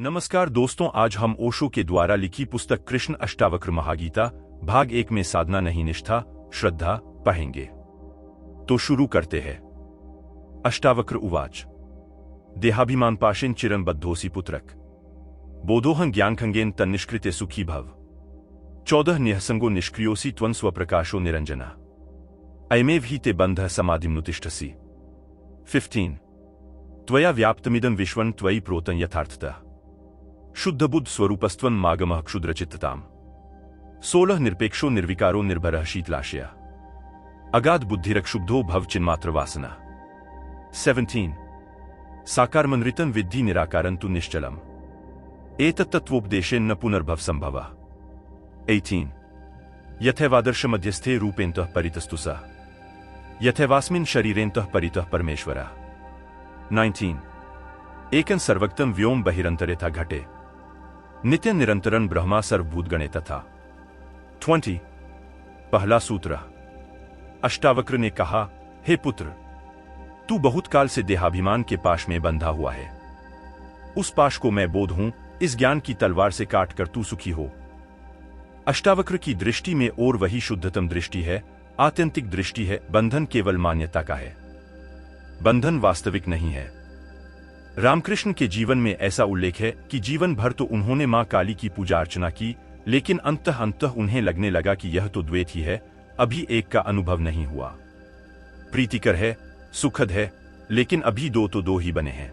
नमस्कार दोस्तों, आज हम ओशो के द्वारा लिखी पुस्तक कृष्ण अष्टावक्र महागीता भाग 1 में साधना नहीं निष्ठा श्रद्धा पढ़ेंगे। तो शुरू करते हैं। अष्टावक्र उवाच देहाभिमान पाशेन चिरं बद्धोसी पुत्रक बोधोहं ज्ञानखंगेन तन्निष्कृते सुखी भव 14 निःसंगो निष्क्रियोसी त्वं स्वप्रकाशो निरंजना अयमेव हि ते बंधः समाधिमुतिष्ठसि 15 त्वया व्याप्तमिदं विश्वं त्वयि प्रोतं यथार्थतः शुद्धबुद्ध स्वरूपस्त्वं मागमः क्षुद्रचित्तताम् 16 निरपेक्षो निर्विकारो निर्भरः शीतलाशया अगाध बुद्धिरक्षुब्धो भव चिन्मात्र वासना 17 साकारमनृतं विद्धि निराकारं तु निश्चलम् एतत्तत्त्वोपदेशेन न पुनर्भव संभवः 18 यथैवादर्शमध्यस्थे रूपेन्तः परितस्तु सः यथैवास्मिन् शरीरेन्तः परितः परमेश्वरः 19 एकं सर्वगतं व्योम बहिरंतरेथा घटे नित्य निरंतरं ब्रह्मा सर्वभूतगणे तथा 20 पहला सूत्र। अष्टावक्र ने कहा, हे पुत्र, तू बहुत काल से देहाभिमान के पाश में बंधा हुआ है। उस पाश को मैं बोध हूं, इस ज्ञान की तलवार से काट कर तू सुखी हो। अष्टावक्र की दृष्टि में और वही शुद्धतम दृष्टि है, आत्यंतिक दृष्टि है। बंधन केवल मान्यता का है, बंधन वास्तविक नहीं है। रामकृष्ण के जीवन में ऐसा उल्लेख है कि जीवन भर तो उन्होंने मां काली की पूजा अर्चना की, लेकिन अंततः उन्हें लगने लगा कि यह तो द्वैत ही है, अभी एक का अनुभव नहीं हुआ। प्रीतिकर है, सुखद है, लेकिन अभी दो तो दो ही बने हैं।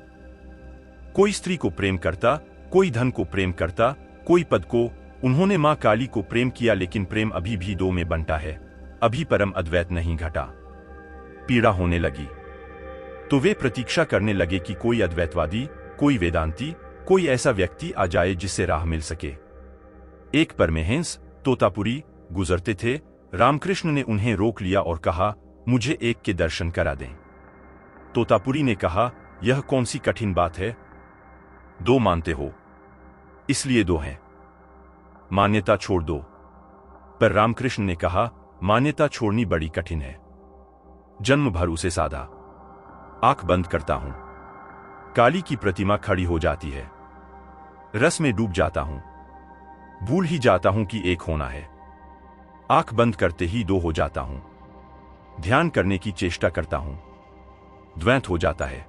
कोई स्त्री को प्रेम करता, कोई धन को प्रेम करता, कोई पद को। उन्होंने मां काली को प्रेम किया, लेकिन प्रेम अभी भी दो में बंटा है, अभी परम अद्वैत नहीं घटा। पीड़ा होने लगी तो वे प्रतीक्षा करने लगे कि कोई अद्वैतवादी, कोई वेदांती, कोई ऐसा व्यक्ति आ जाए जिससे राह मिल सके। एक परमहंस तोतापुरी गुजरते थे। रामकृष्ण ने उन्हें रोक लिया और कहा, मुझे एक के दर्शन करा दें। तोतापुरी ने कहा, यह कौन सी कठिन बात है? दो मानते हो, इसलिए दो हैं। मान्यता छोड़ दो। पर रामकृष्ण ने कहा, मान्यता छोड़नी बड़ी कठिन है। जन्म भर उसे साधा। आंख बंद करता हूं, काली की प्रतिमा खड़ी हो जाती है। रस में डूब जाता हूं, भूल ही जाता हूं कि एक होना है। आंख बंद करते ही दो हो जाता हूं। ध्यान करने की चेष्टा करता हूं, द्वैत हो जाता है।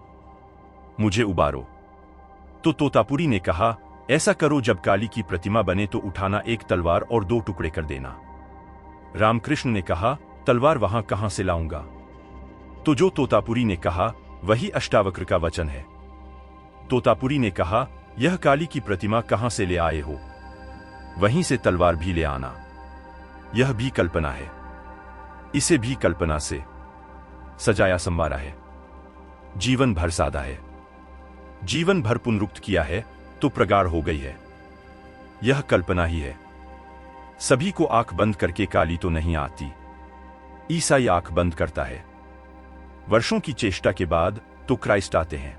मुझे उबारो। तो तोतापुरी ने कहा, ऐसा करो, जब काली की प्रतिमा बने तो उठाना एक तलवार और दो टुकड़े कर देना। रामकृष्ण ने कहा, तलवार वहां कहां से लाऊंगा? तो जो तोतापुरी ने कहा वही अष्टावक्र का वचन है। तोतापुरी ने कहा, यह काली की प्रतिमा कहां से ले आए हो? वहीं से तलवार भी ले आना। यह भी कल्पना है, इसे भी कल्पना से सजाया संवारा है। जीवन भर साधा है, जीवन भर पुनरुक्त किया है तो प्रगाढ़ हो गई है। यह कल्पना ही है। सभी को आंख बंद करके काली तो नहीं आती। ईसाई आंख बंद करता है। वर्षों की चेष्टा के बाद तो क्राइस्ट आते हैं।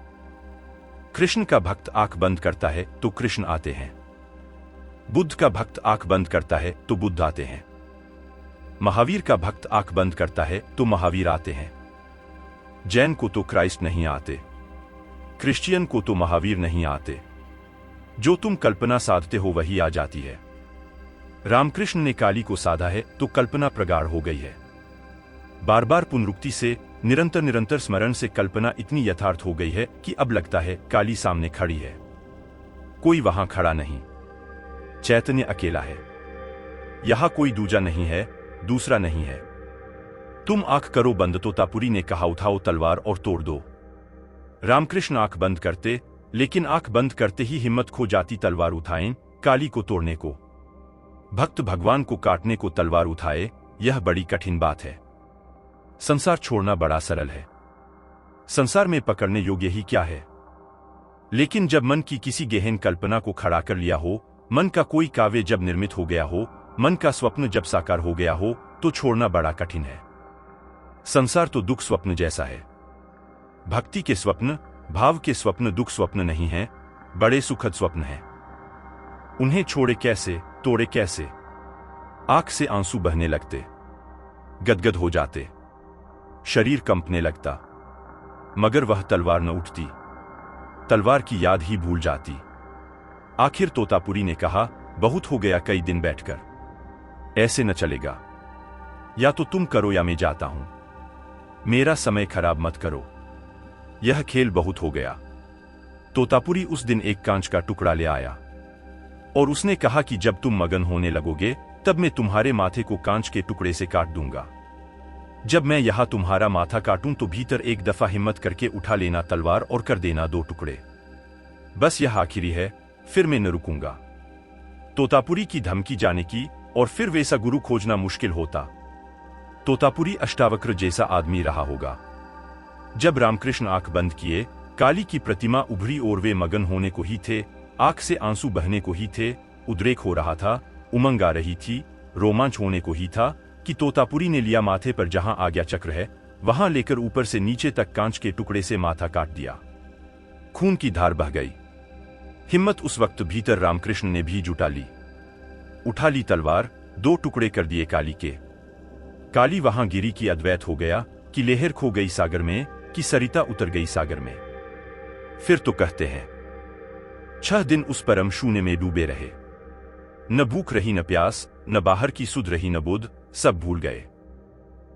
कृष्ण का भक्त आंख बंद करता है तो कृष्ण आते हैं। बुद्ध का भक्त आंख बंद करता है तो बुद्ध आते हैं। महावीर का भक्त आंख बंद करता है तो महावीर आते हैं। जैन को तो क्राइस्ट नहीं आते, क्रिश्चियन को तो महावीर नहीं आते। जो तुम कल्पना साधते हो वही आ जाती है। रामकृष्ण ने काली को साधा है तो कल्पना प्रगाढ़ हो गई है। बार बार पुनरुक्ति से, निरंतर स्मरण से कल्पना इतनी यथार्थ हो गई है कि अब लगता है काली सामने खड़ी है। कोई वहां खड़ा नहीं, चैतन्य अकेला है। यहां कोई दूजा नहीं है, दूसरा नहीं है। तुम आंख करो बंद। तोतापुरी ने कहा, उठाओ तलवार और तोड़ दो। रामकृष्ण आंख बंद करते, लेकिन आंख बंद करते ही हिम्मत खो जाती तलवार उठाएं काली को तोड़ने को। भक्त भगवान को काटने को तलवार उठाए, यह बड़ी कठिन बात है। संसार छोड़ना बड़ा सरल है। संसार में पकड़ने योग्य ही क्या है? लेकिन जब मन की किसी गहन कल्पना को खड़ा कर लिया हो, मन का कोई काव्य जब निर्मित हो गया हो, मन का स्वप्न जब साकार हो गया हो, तो छोड़ना बड़ा कठिन है। संसार तो दुख स्वप्न जैसा है। भक्ति के स्वप्न, भाव के स्वप्न दुख स्वप्न नहीं है, बड़े सुखद स्वप्न हैं। उन्हें छोड़े कैसे, तोड़े कैसे? आंख से आंसू बहने लगते, गदगद हो जाते, शरीर कंपने लगता, मगर वह तलवार न उठती। तलवार की याद ही भूल जाती। आखिर तोतापुरी ने कहा, बहुत हो गया कई दिन बैठकर, ऐसे न चलेगा। या तो तुम करो या मैं जाता हूं। मेरा समय खराब मत करो, यह खेल बहुत हो गया। तोतापुरी उस दिन एक कांच का टुकड़ा ले आया और उसने कहा कि जब तुम मगन होने लगोगे तब मैं तुम्हारे माथे को कांच के टुकड़े से काट दूंगा। जब मैं यहां तुम्हारा माथा काटूं तो भीतर एक दफा हिम्मत करके उठा लेना तलवार और कर देना 2 टुकड़े। बस यह आखिरी है, फिर मैं न रुकूंगा। तोतापुरी की धमकी जाने की और फिर वैसा गुरु खोजना मुश्किल होता। तोतापुरी अष्टावक्र जैसा आदमी रहा होगा। जब रामकृष्ण आंख बंद किए, काली की प्रतिमा उभरी और वे मगन होने को ही थे, आंख से आंसू बहने को ही थे, उद्रेक हो रहा था, उमंग आ रही थी, रोमांच होने को ही था कि तोतापुरी ने लिया माथे पर जहां आज्ञा चक्र है वहां लेकर ऊपर से नीचे तक कांच के टुकड़े से माथा काट दिया। खून की धार बह गई। हिम्मत उस वक्त भीतर रामकृष्ण ने भी जुटा ली। उठा ली तलवार, 2 टुकड़े कर दिए काली के। काली वहां गिरी की अद्वैत हो गया कि लहर खो गई सागर में, कि सरिता उतर गई सागर में। फिर तो कहते हैं 6 दिन उस परम शून्य में डूबे रहे। न भूख रही न प्यास, न बाहर की सुध रही न बुध, सब भूल गए।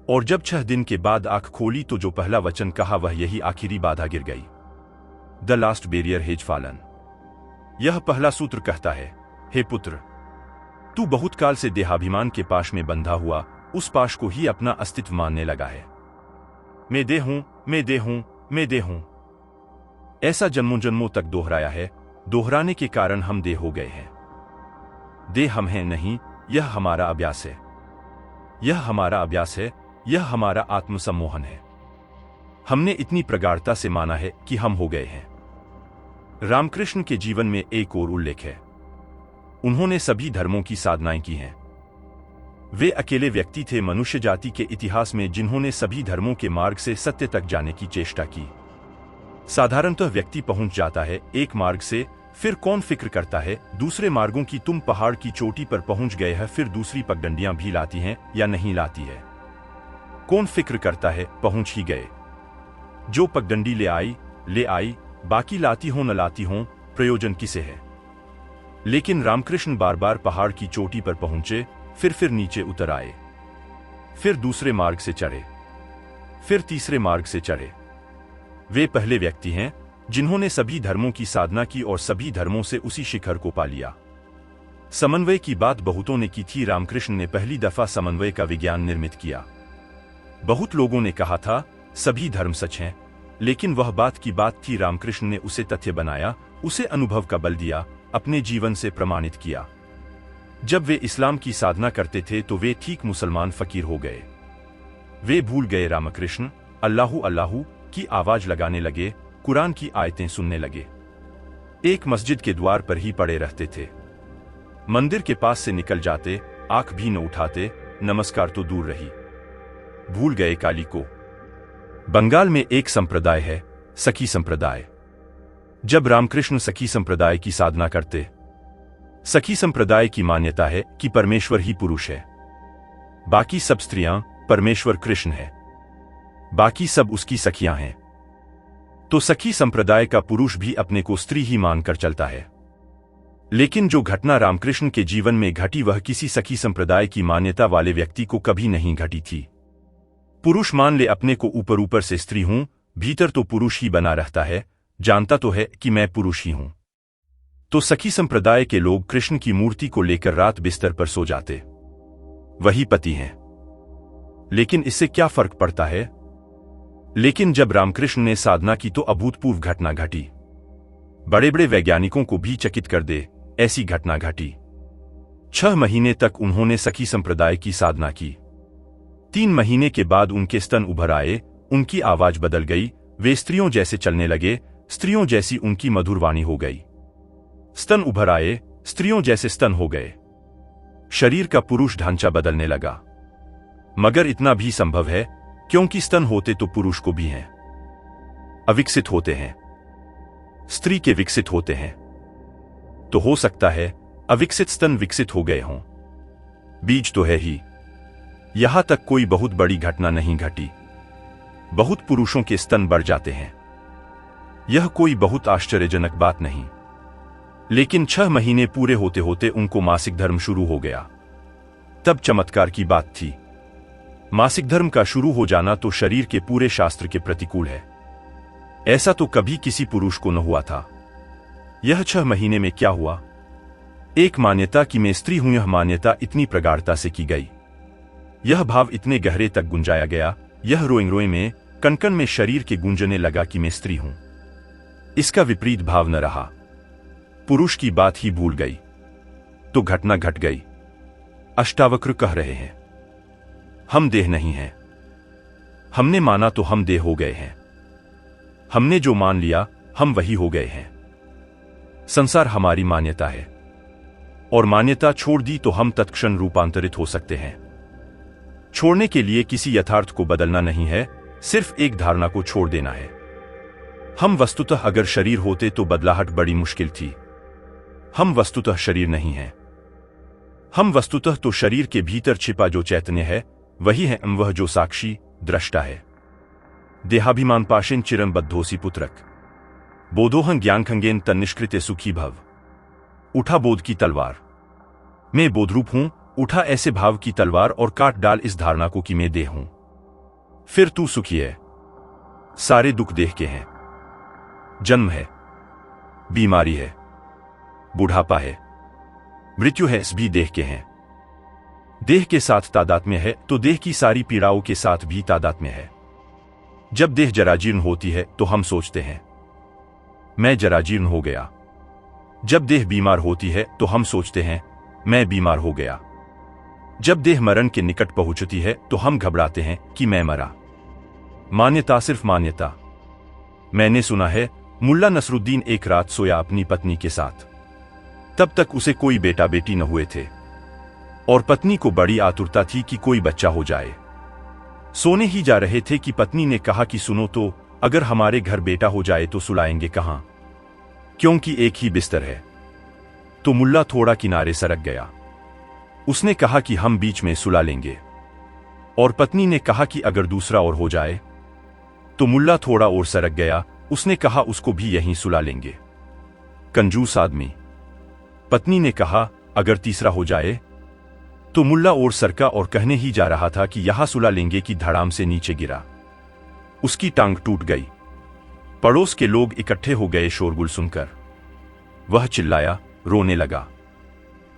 और जब 6 दिन के बाद आंख खोली तो जो पहला वचन कहा वह यही आखिरी बाधा गिर गई। The last barrier has fallen. यह पहला सूत्र कहता है, हे पुत्र, तू बहुत काल से देहाभिमान के पाश में बंधा हुआ उस पाश को ही अपना अस्तित्व मानने लगा है। मैं देह हूं, मैं देह हूं, मैं देह हूं। ऐसा जन्मों जन्मों तक दोहराया है। दोहराने के कारण हम देह हो गए हैं। देह हम हैं नहीं, यह हमारा अभ्यास है। यह हमारा अभ्यास है, यह हमारा आत्मसम्मोहन है। हमने इतनी प्रगाढ़ता से माना है कि हम हो गए हैं। रामकृष्ण के जीवन में एक और उल्लेख है। उन्होंने सभी धर्मों की साधनाएं की हैं। वे अकेले व्यक्ति थे मनुष्य जाति के इतिहास में जिन्होंने सभी धर्मों के मार्ग से सत्य तक जाने की चेष्टा की। साधारणतः व्यक्ति पहुंच जाता है एक मार्ग से, फिर कौन फिक्र करता है दूसरे मार्गों की। तुम पहाड़ की चोटी पर पहुंच गए हैं, फिर दूसरी पगडंडियां भी लाती हैं या नहीं लाती है। कौन फिक्र करता है, पहुंच ही गए। जो पगडंडी ले आई, बाकी लाती हो न लाती हो, प्रयोजन किसे है। लेकिन रामकृष्ण बार बार पहाड़ की चोटी पर पहुंचे, फिर नीचे उतर आए, फिर दूसरे मार्ग से चढ़े, फिर तीसरे मार्ग से चढ़े। वे पहले व्यक्ति हैं जिन्होंने सभी धर्मों की साधना की और सभी धर्मों से उसी शिखर को पा लिया। समन्वय की बात बहुतों ने की थी, रामकृष्ण ने पहली दफा समन्वय का विज्ञान निर्मित किया। बहुत लोगों ने कहा था सभी धर्म सच हैं, लेकिन वह बात की बात थी। रामकृष्ण ने उसे तथ्य बनाया, उसे अनुभव का बल दिया, अपने जीवन से प्रमाणित किया। जब वे इस्लाम की साधना करते थे तो वे ठीक मुसलमान फकीर हो गए। वे भूल गए रामकृष्ण, अल्लाहू अल्लाहू की आवाज लगाने लगे, कुरान की आयतें सुनने लगे। एक मस्जिद के द्वार पर ही पड़े रहते थे। मंदिर के पास से निकल जाते, आंख भी न उठाते, नमस्कार तो दूर रही। भूल गए काली को। बंगाल में एक संप्रदाय है, सखी संप्रदाय। जब रामकृष्ण सखी संप्रदाय की साधना करते, सखी संप्रदाय की मान्यता है कि परमेश्वर ही पुरुष है, बाकी सब स्त्रियां, परमेश्वर कृष्ण है, बाकी सब उसकी सखियां हैं। तो सखी संप्रदाय का पुरुष भी अपने को स्त्री ही मानकर चलता है। लेकिन जो घटना रामकृष्ण के जीवन में घटी वह किसी सखी संप्रदाय की मान्यता वाले व्यक्ति को कभी नहीं घटी थी। पुरुष मान ले अपने को ऊपर ऊपर से स्त्री हूं, भीतर तो पुरुष ही बना रहता है, जानता तो है कि मैं पुरुष ही हूं। तो सखी संप्रदाय के लोग कृष्ण की मूर्ति को लेकर रात बिस्तर पर सो जाते, वही पति हैं। लेकिन इससे क्या फर्क पड़ता है। लेकिन जब रामकृष्ण ने साधना की तो अभूतपूर्व घटना घटी। बड़े बड़े वैज्ञानिकों को भी चकित कर दे ऐसी घटना घटी। 6 महीने तक उन्होंने सखी संप्रदाय की साधना की। 3 महीने के बाद उनके स्तन उभर आए, उनकी आवाज बदल गई, वे स्त्रियों जैसे चलने लगे, स्त्रियों जैसी उनकी मधुर वाणी हो गई। स्तन उभर आए, स्त्रियों जैसे स्तन हो गए। शरीर का पुरुष ढांचा बदलने लगा। मगर इतना भी संभव है क्योंकि स्तन होते तो पुरुष को भी हैं। अविकसित होते हैं, स्त्री के विकसित होते हैं। तो हो सकता है अविकसित स्तन विकसित हो गए हों। बीज तो है ही। यहां तक कोई बहुत बड़ी घटना नहीं घटी। बहुत पुरुषों के स्तन बढ़ जाते हैं। यह कोई बहुत आश्चर्यजनक बात नहीं। लेकिन 6 महीने पूरे होते होते उनको मासिक धर्म शुरू हो गया। तब चमत्कार की बात थी। मासिक धर्म का शुरू हो जाना तो शरीर के पूरे शास्त्र के प्रतिकूल है। ऐसा तो कभी किसी पुरुष को न हुआ था। यह 6 महीने में क्या हुआ? एक मान्यता कि मैं स्त्री हूं, यह मान्यता इतनी प्रगाढ़ता से की गई, यह भाव इतने गहरे तक गुंजाया गया, यह रोएं रोएं में, कण कण में शरीर के गूंजने लगा कि मैं स्त्री हूं। इसका विपरीत भाव न रहा, पुरुष की बात ही भूल गई। तो घटना घट गई। अष्टावक्र कह रहे हैं, हम देह नहीं हैं। हमने माना तो हम देह हो गए हैं। हमने जो मान लिया हम वही हो गए हैं। संसार हमारी मान्यता है, और मान्यता छोड़ दी तो हम तत्क्षण रूपांतरित हो सकते हैं। छोड़ने के लिए किसी यथार्थ को बदलना नहीं है, सिर्फ एक धारणा को छोड़ देना है। हम वस्तुतः अगर शरीर होते तो बदलाहट बड़ी मुश्किल थी। हम वस्तुतः शरीर नहीं हैं। हम वस्तुतः तो शरीर के भीतर छिपा जो चैतन्य है वही है, वह जो साक्षी दृष्टा है। देहाभिमान पाशेन चिरन बद्धोसी पुत्रक, बोधोहं ज्ञान खंगेन तन्निष्कृत्य सुखी भव। उठा बोध की तलवार, मैं बोधरूप हूं, उठा ऐसे भाव की तलवार और काट डाल इस धारणा को कि मैं देह हूं। फिर तू सुखी है। सारे दुख देह के हैं। जन्म है, बीमारी है, बुढ़ापा है, मृत्यु है, इस भी देह के हैं। देह के साथ तादात्म्य है तो देह की सारी पीड़ाओं के साथ भी तादात्म्य है। जब देह जराजीर्ण होती है तो हम सोचते हैं मैं जराजीर्ण हो गया। जब देह बीमार होती है तो हम सोचते हैं मैं बीमार हो गया। जब देह मरण के निकट पहुंचती है तो हम घबराते हैं कि मैं मरा। मान्यता सिर्फ मान्यता। मैंने सुना है मुल्ला नसरुद्दीन एक रात सोया अपनी पत्नी के साथ। तब तक उसे कोई बेटा बेटी न हुए थे और पत्नी को बड़ी आतुरता थी कि कोई बच्चा हो जाए। सोने ही जा रहे थे कि पत्नी ने कहा कि सुनो तो, अगर हमारे घर बेटा हो जाए तो सुलाएंगे कहां, क्योंकि एक ही बिस्तर है। तो मुल्ला थोड़ा किनारे सरक गया। उसने कहा कि हम बीच में सुला लेंगे। और पत्नी ने कहा कि अगर दूसरा और हो जाए। तो मुल्ला थोड़ा और सरक गया। उसने कहा उसको भी यहीं सुला लेंगे। कंजूस आदमी। पत्नी ने कहा अगर तीसरा हो जाए। तो मुल्ला और सरका और कहने ही जा रहा था कि यहां सुला लेंगे कि धड़ाम से नीचे गिरा। उसकी टांग टूट गई। पड़ोस के लोग इकट्ठे हो गए शोरगुल सुनकर। वह चिल्लाया, रोने लगा।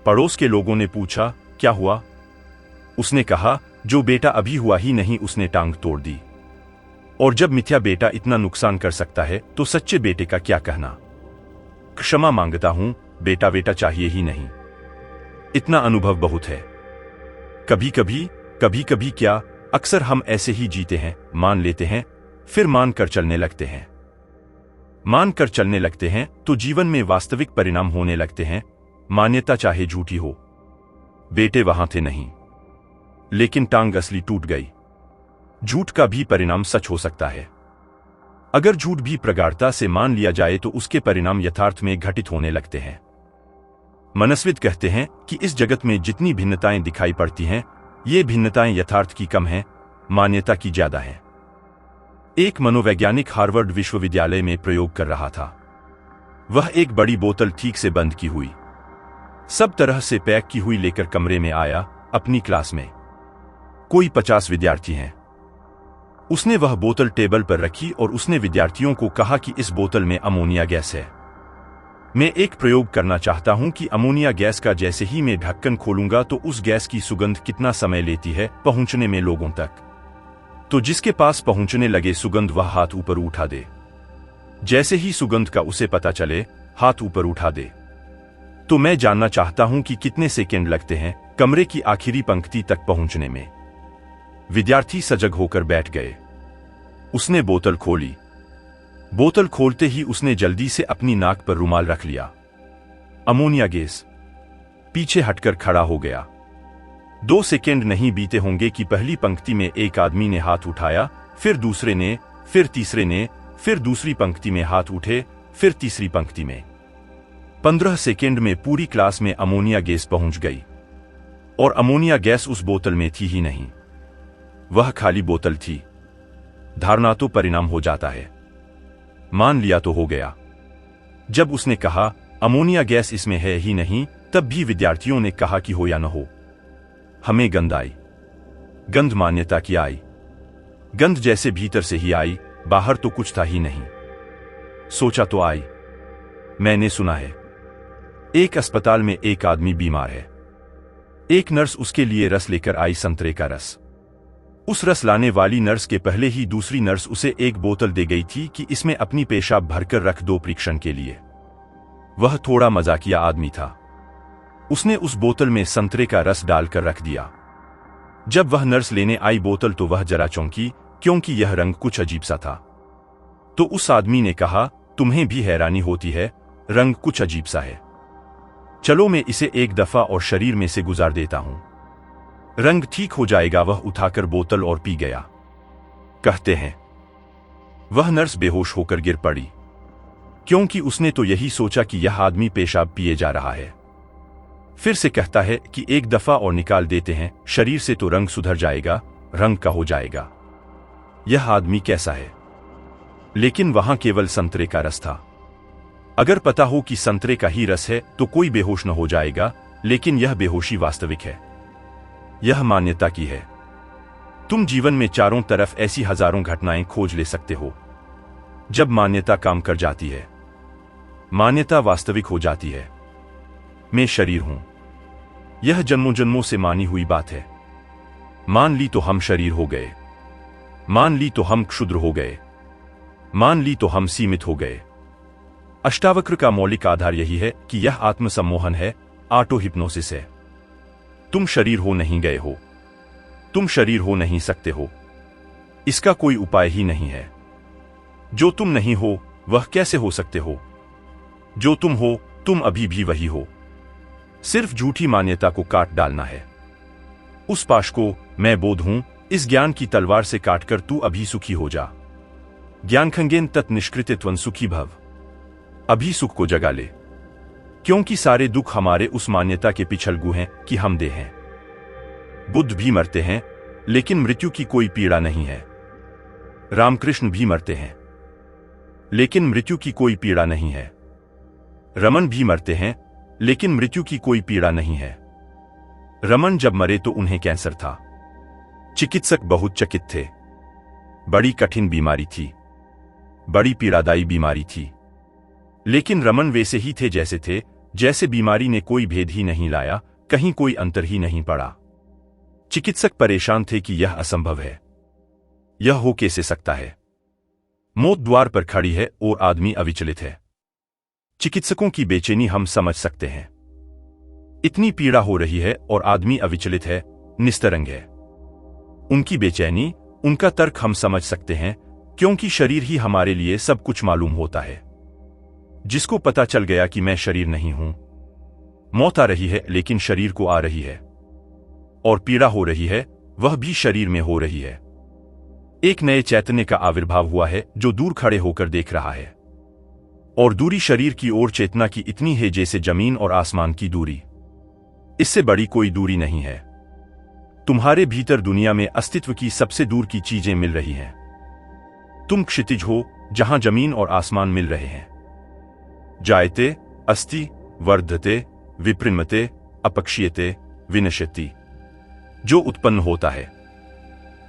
पड़ोस के लोगों ने पूछा क्या हुआ? उसने कहा जो बेटा अभी हुआ ही नहीं उसने टांग तोड़ दी। और जब मिथ्या बेटा इतना नुकसान कर सकता है तो सच्चे बेटे का क्या कहना। क्षमा मांगता हूं, बेटा बेटा चाहिए ही नहीं। इतना अनुभव बहुत है। कभी कभी क्या, अक्सर हम ऐसे ही जीते हैं, मान लेते हैं, फिर मान कर चलने लगते हैं। मान कर चलने लगते हैं तो जीवन में वास्तविक परिणाम होने लगते हैं, मान्यता चाहे झूठी हो। बेटे वहां थे नहीं, लेकिन टांग असली टूट गई। झूठ का भी परिणाम सच हो सकता है। अगर झूठ भी प्रगाढ़ता से मान लिया जाए तो उसके परिणाम यथार्थ में घटित होने लगते हैं। मनस्विद कहते हैं कि इस जगत में जितनी भिन्नताएं दिखाई पड़ती हैं, ये भिन्नताएं यथार्थ की कम हैं, मान्यता की ज्यादा हैं। एक मनोवैज्ञानिक हार्वर्ड विश्वविद्यालय में प्रयोग कर रहा था। वह एक बड़ी बोतल ठीक से बंद की हुई, सब तरह से पैक की हुई लेकर कमरे में आया। अपनी क्लास में कोई 50 विद्यार्थी हैं। उसने वह बोतल टेबल पर रखी और उसने विद्यार्थियों को कहा कि इस बोतल में अमोनिया गैस है। मैं एक प्रयोग करना चाहता हूं कि अमोनिया गैस का जैसे ही मैं ढक्कन खोलूंगा तो उस गैस की सुगंध कितना समय लेती है पहुंचने में लोगों तक। तो जिसके पास पहुंचने लगे सुगंध वह हाथ ऊपर उठा दे। जैसे ही सुगंध का उसे पता चले हाथ ऊपर उठा दे। तो मैं जानना चाहता हूं कि कितने सेकंड लगते हैं कमरे की आखिरी पंक्ति तक पहुंचने में। विद्यार्थी सजग होकर बैठ गए। उसने बोतल खोली। बोतल खोलते ही उसने जल्दी से अपनी नाक पर रुमाल रख लिया। Ammonia gas. पीछे हटकर खड़ा हो गया। 2 सेकंड नहीं बीते होंगे कि पहली पंक्ति में एक आदमी ने हाथ उठाया, फिर दूसरे ने, फिर तीसरे ने, फिर दूसरी पंक्ति में हाथ उठे, फिर तीसरी पंक्ति में। 15 सेकंड में पूरी क्लास में अमोनिया गैस पहुंच गई। और अमोनिया गैस उस बोतल में थी ही नहीं, वह खाली बोतल थी। धारणा तो परिणाम हो जाता है, मान लिया तो हो गया। जब उसने कहा अमोनिया गैस इसमें है ही नहीं। तब भी विद्यार्थियों ने कहा कि हो या न हो, हमें गंध आई। गंध मान्यता की आई। गंध जैसे भीतर से ही आई, बाहर तो कुछ था ही नहीं। सोचा तो आई। मैंने सुना है एक अस्पताल में एक आदमी बीमार है। एक नर्स उसके लिए रस लेकर आई, संतरे का रस। उस रस लाने वाली नर्स के पहले ही दूसरी नर्स उसे एक बोतल दे गई थी कि इसमें अपनी पेशाब भरकर रख दो परीक्षण के लिए। वह थोड़ा मजाकिया आदमी था। उसने उस बोतल में संतरे का रस डालकर रख दिया। जब वह नर्स लेने आई बोतल तो वह जरा चौंकी, क्योंकि यह रंग कुछ अजीब सा था। तो उस आदमी ने कहा, तुम्हें भी हैरानी होती है, रंग कुछ अजीब सा है। चलो मैं इसे एक दफा और शरीर में से गुजार देता हूं, रंग ठीक हो जाएगा। वह उठाकर बोतल और पी गया। कहते हैं वह नर्स बेहोश होकर गिर पड़ी, क्योंकि उसने तो यही सोचा कि यह आदमी पेशाब पिए जा रहा है। फिर से कहता है कि एक दफा और निकाल देते हैं, शरीर से तो रंग सुधर जाएगा, रंग का हो जाएगा। यह आदमी कैसा है? लेकिन वहां केवल संतरे का रस था। अगर पता हो कि संतरे का ही रस है तो कोई बेहोश न हो जाएगा, लेकिन यह बेहोशी वास्तविक है। यह मान्यता की है। तुम जीवन में चारों तरफ ऐसी हजारों घटनाएं खोज ले सकते हो। जब मान्यता काम कर जाती है, मान्यता वास्तविक हो जाती है। मैं शरीर हूं, यह जन्मों जन्मों से मानी हुई बात है। मान ली तो हम शरीर हो गए, मान ली तो हम क्षुद्र हो गए, मान ली तो हम सीमित हो गए। अष्टावक्र का मौलिक आधार यही है कि यह आत्मसम्मोहन है, ऑटो हिप्नोसिस है। तुम शरीर हो नहीं गए हो, तुम शरीर हो नहीं सकते हो। इसका कोई उपाय ही नहीं है। जो तुम नहीं हो वह कैसे हो सकते हो? जो तुम हो, तुम अभी भी वही हो। सिर्फ झूठी मान्यता को काट डालना है। उस पाश को मैं बोध हूं, इस ज्ञान की तलवार से काटकर तू अभी सुखी हो जा। ज्ञानखंगेन तत् निष्कृतित्वं सुखी भव। अभी सुख को जगा ले, क्योंकि सारे दुख हमारे उस मान्यता के पिछलगू हैं कि हम देह हैं। बुद्ध भी मरते हैं, लेकिन मृत्यु की कोई पीड़ा नहीं है। रामकृष्ण भी मरते हैं, लेकिन मृत्यु की कोई पीड़ा नहीं है। रमन भी मरते हैं, लेकिन मृत्यु की कोई पीड़ा नहीं है। रमन जब मरे तो उन्हें कैंसर था। चिकित्सक बहुत चकित थे। बड़ी कठिन बीमारी थी, बड़ी पीड़ादायी बीमारी थी। लेकिन रमन वैसे ही थे जैसे थे, जैसे बीमारी ने कोई भेद ही नहीं लाया, कहीं कोई अंतर ही नहीं पड़ा। चिकित्सक परेशान थे कि यह असंभव है, यह हो कैसे सकता है। मौत द्वार पर खड़ी है और आदमी अविचलित है। चिकित्सकों की बेचैनी हम समझ सकते हैं। इतनी पीड़ा हो रही है और आदमी अविचलित है, निस्तरंग है। उनकी बेचैनी, उनका तर्क हम समझ सकते हैं, क्योंकि शरीर ही हमारे लिए सब कुछ मालूम होता है। जिसको पता चल गया कि मैं शरीर नहीं हूं, मौत आ रही है लेकिन शरीर को आ रही है, और पीड़ा हो रही है वह भी शरीर में हो रही है। एक नए चैतन्य का आविर्भाव हुआ है जो दूर खड़े होकर देख रहा है, और दूरी शरीर की ओर चेतना की इतनी है जैसे जमीन और आसमान की दूरी। इससे बड़ी कोई दूरी नहीं है। तुम्हारे भीतर दुनिया में अस्तित्व की सबसे दूर की चीजें मिल रही हैं। तुम क्षितिज हो जहां जमीन और आसमान मिल रहे हैं। जायते, अस्ति, वर्धते, विपृण्मते, अपक्षीयते, विनश्यति। जो उत्पन्न होता है,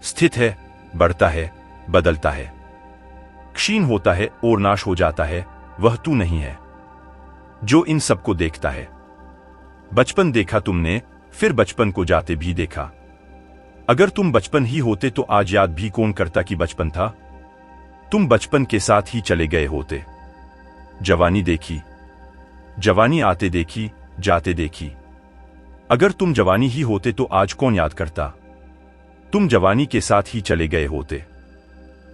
स्थित है, बढ़ता है, बदलता है, क्षीण होता है और नाश हो जाता है, वह तू नहीं है जो इन सबको देखता है। बचपन देखा तुमने, फिर बचपन को जाते भी देखा। अगर तुम बचपन ही होते तो आज याद भी कौन करता कि बचपन था? तुम बचपन के साथ ही चले गए होते। जवानी देखी, जवानी आते देखी, जाते देखी। अगर तुम जवानी ही होते तो आज कौन याद करता? तुम जवानी के साथ ही चले गए होते।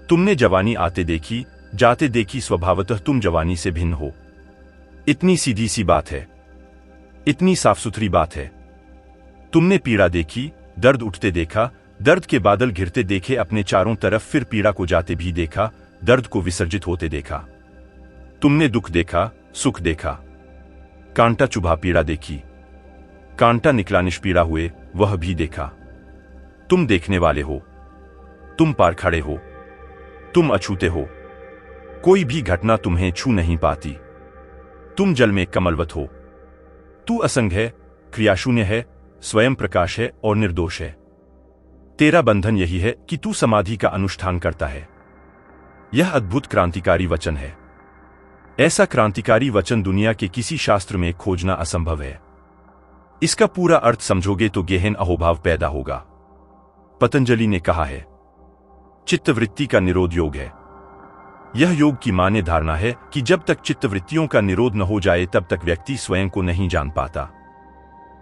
तुमने जवानी आते देखी, जाते देखी, स्वभावतः तुम जवानी से भिन्न हो। इतनी सीधी सी बात है, इतनी साफ सुथरी बात है। तुमने पीड़ा देखी, दर्द उठते देखा, दर्द के बादल घिरते देखे अपने चारों तरफ, फिर पीड़ा को जाते भी देखा, दर्द को विसर्जित होते देखा। तुमने दुख देखा, सुख देखा, कांटा चुभा पीड़ा देखी, कांटा निकला निष्पीड़ा हुए वह भी देखा। तुम देखने वाले हो, तुम पार खड़े हो, तुम अछूते हो। कोई भी घटना तुम्हें छू नहीं पाती। तुम जल में कमलवत हो। तू असंग है, क्रियाशून्य है, स्वयं प्रकाश है और निर्दोष है। तेरा बंधन यही है कि तू समाधि का अनुष्ठान करता है। यह अद्भुत क्रांतिकारी वचन है। ऐसा क्रांतिकारी वचन दुनिया के किसी शास्त्र में खोजना असंभव है। इसका पूरा अर्थ समझोगे तो गहन अहोभाव पैदा होगा। पतंजलि ने कहा है, चित्तवृत्ति का निरोध योग है। यह योग की मान्य धारणा है कि जब तक चित्तवृत्तियों का निरोध न हो जाए तब तक व्यक्ति स्वयं को नहीं जान पाता।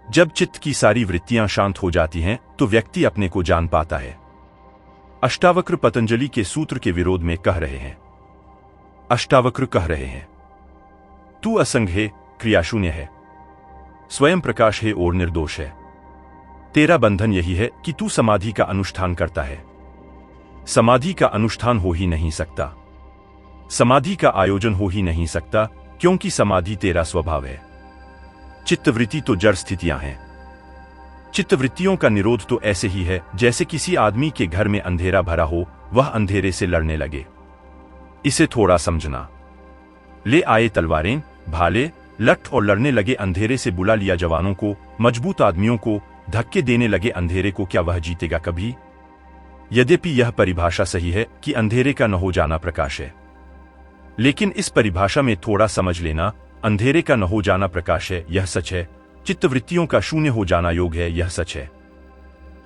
जब चित्त की सारी वृत्तियां शांत हो जाती हैं तो व्यक्ति अपने को जान पाता है। अष्टावक्र पतंजलि के सूत्र के विरोध में कह रहे हैं। अष्टावक्र कह रहे हैं, तू असंग है, क्रियाशून्य है, स्वयं प्रकाश है और निर्दोष है। तेरा बंधन यही है कि तू समाधि का अनुष्ठान करता है। समाधि का अनुष्ठान हो ही नहीं सकता, समाधि का आयोजन हो ही नहीं सकता, क्योंकि समाधि तेरा स्वभाव है। चित्तवृत्ति तो जड़ स्थितियां हैं। चित्तवृत्तियों का निरोध तो ऐसे ही है जैसे किसी आदमी के घर में अंधेरा भरा हो, वह अंधेरे से लड़ने लगे। इसे थोड़ा समझना। ले आए तलवारें, भाले, लठ और लड़ने लगे अंधेरे से बुला लिया जवानों को, मजबूत आदमियों को, धक्के देने लगे अंधेरे को, क्या वह जीतेगा कभी? यद्यपि यह परिभाषा सही है कि अंधेरे का न हो जाना प्रकाश है, लेकिन इस परिभाषा में थोड़ा समझ लेना, अंधेरे का न हो जाना प्रकाश है, यह सच है। चित्तवृत्तियों का शून्य हो जाना योग है, यह सच है।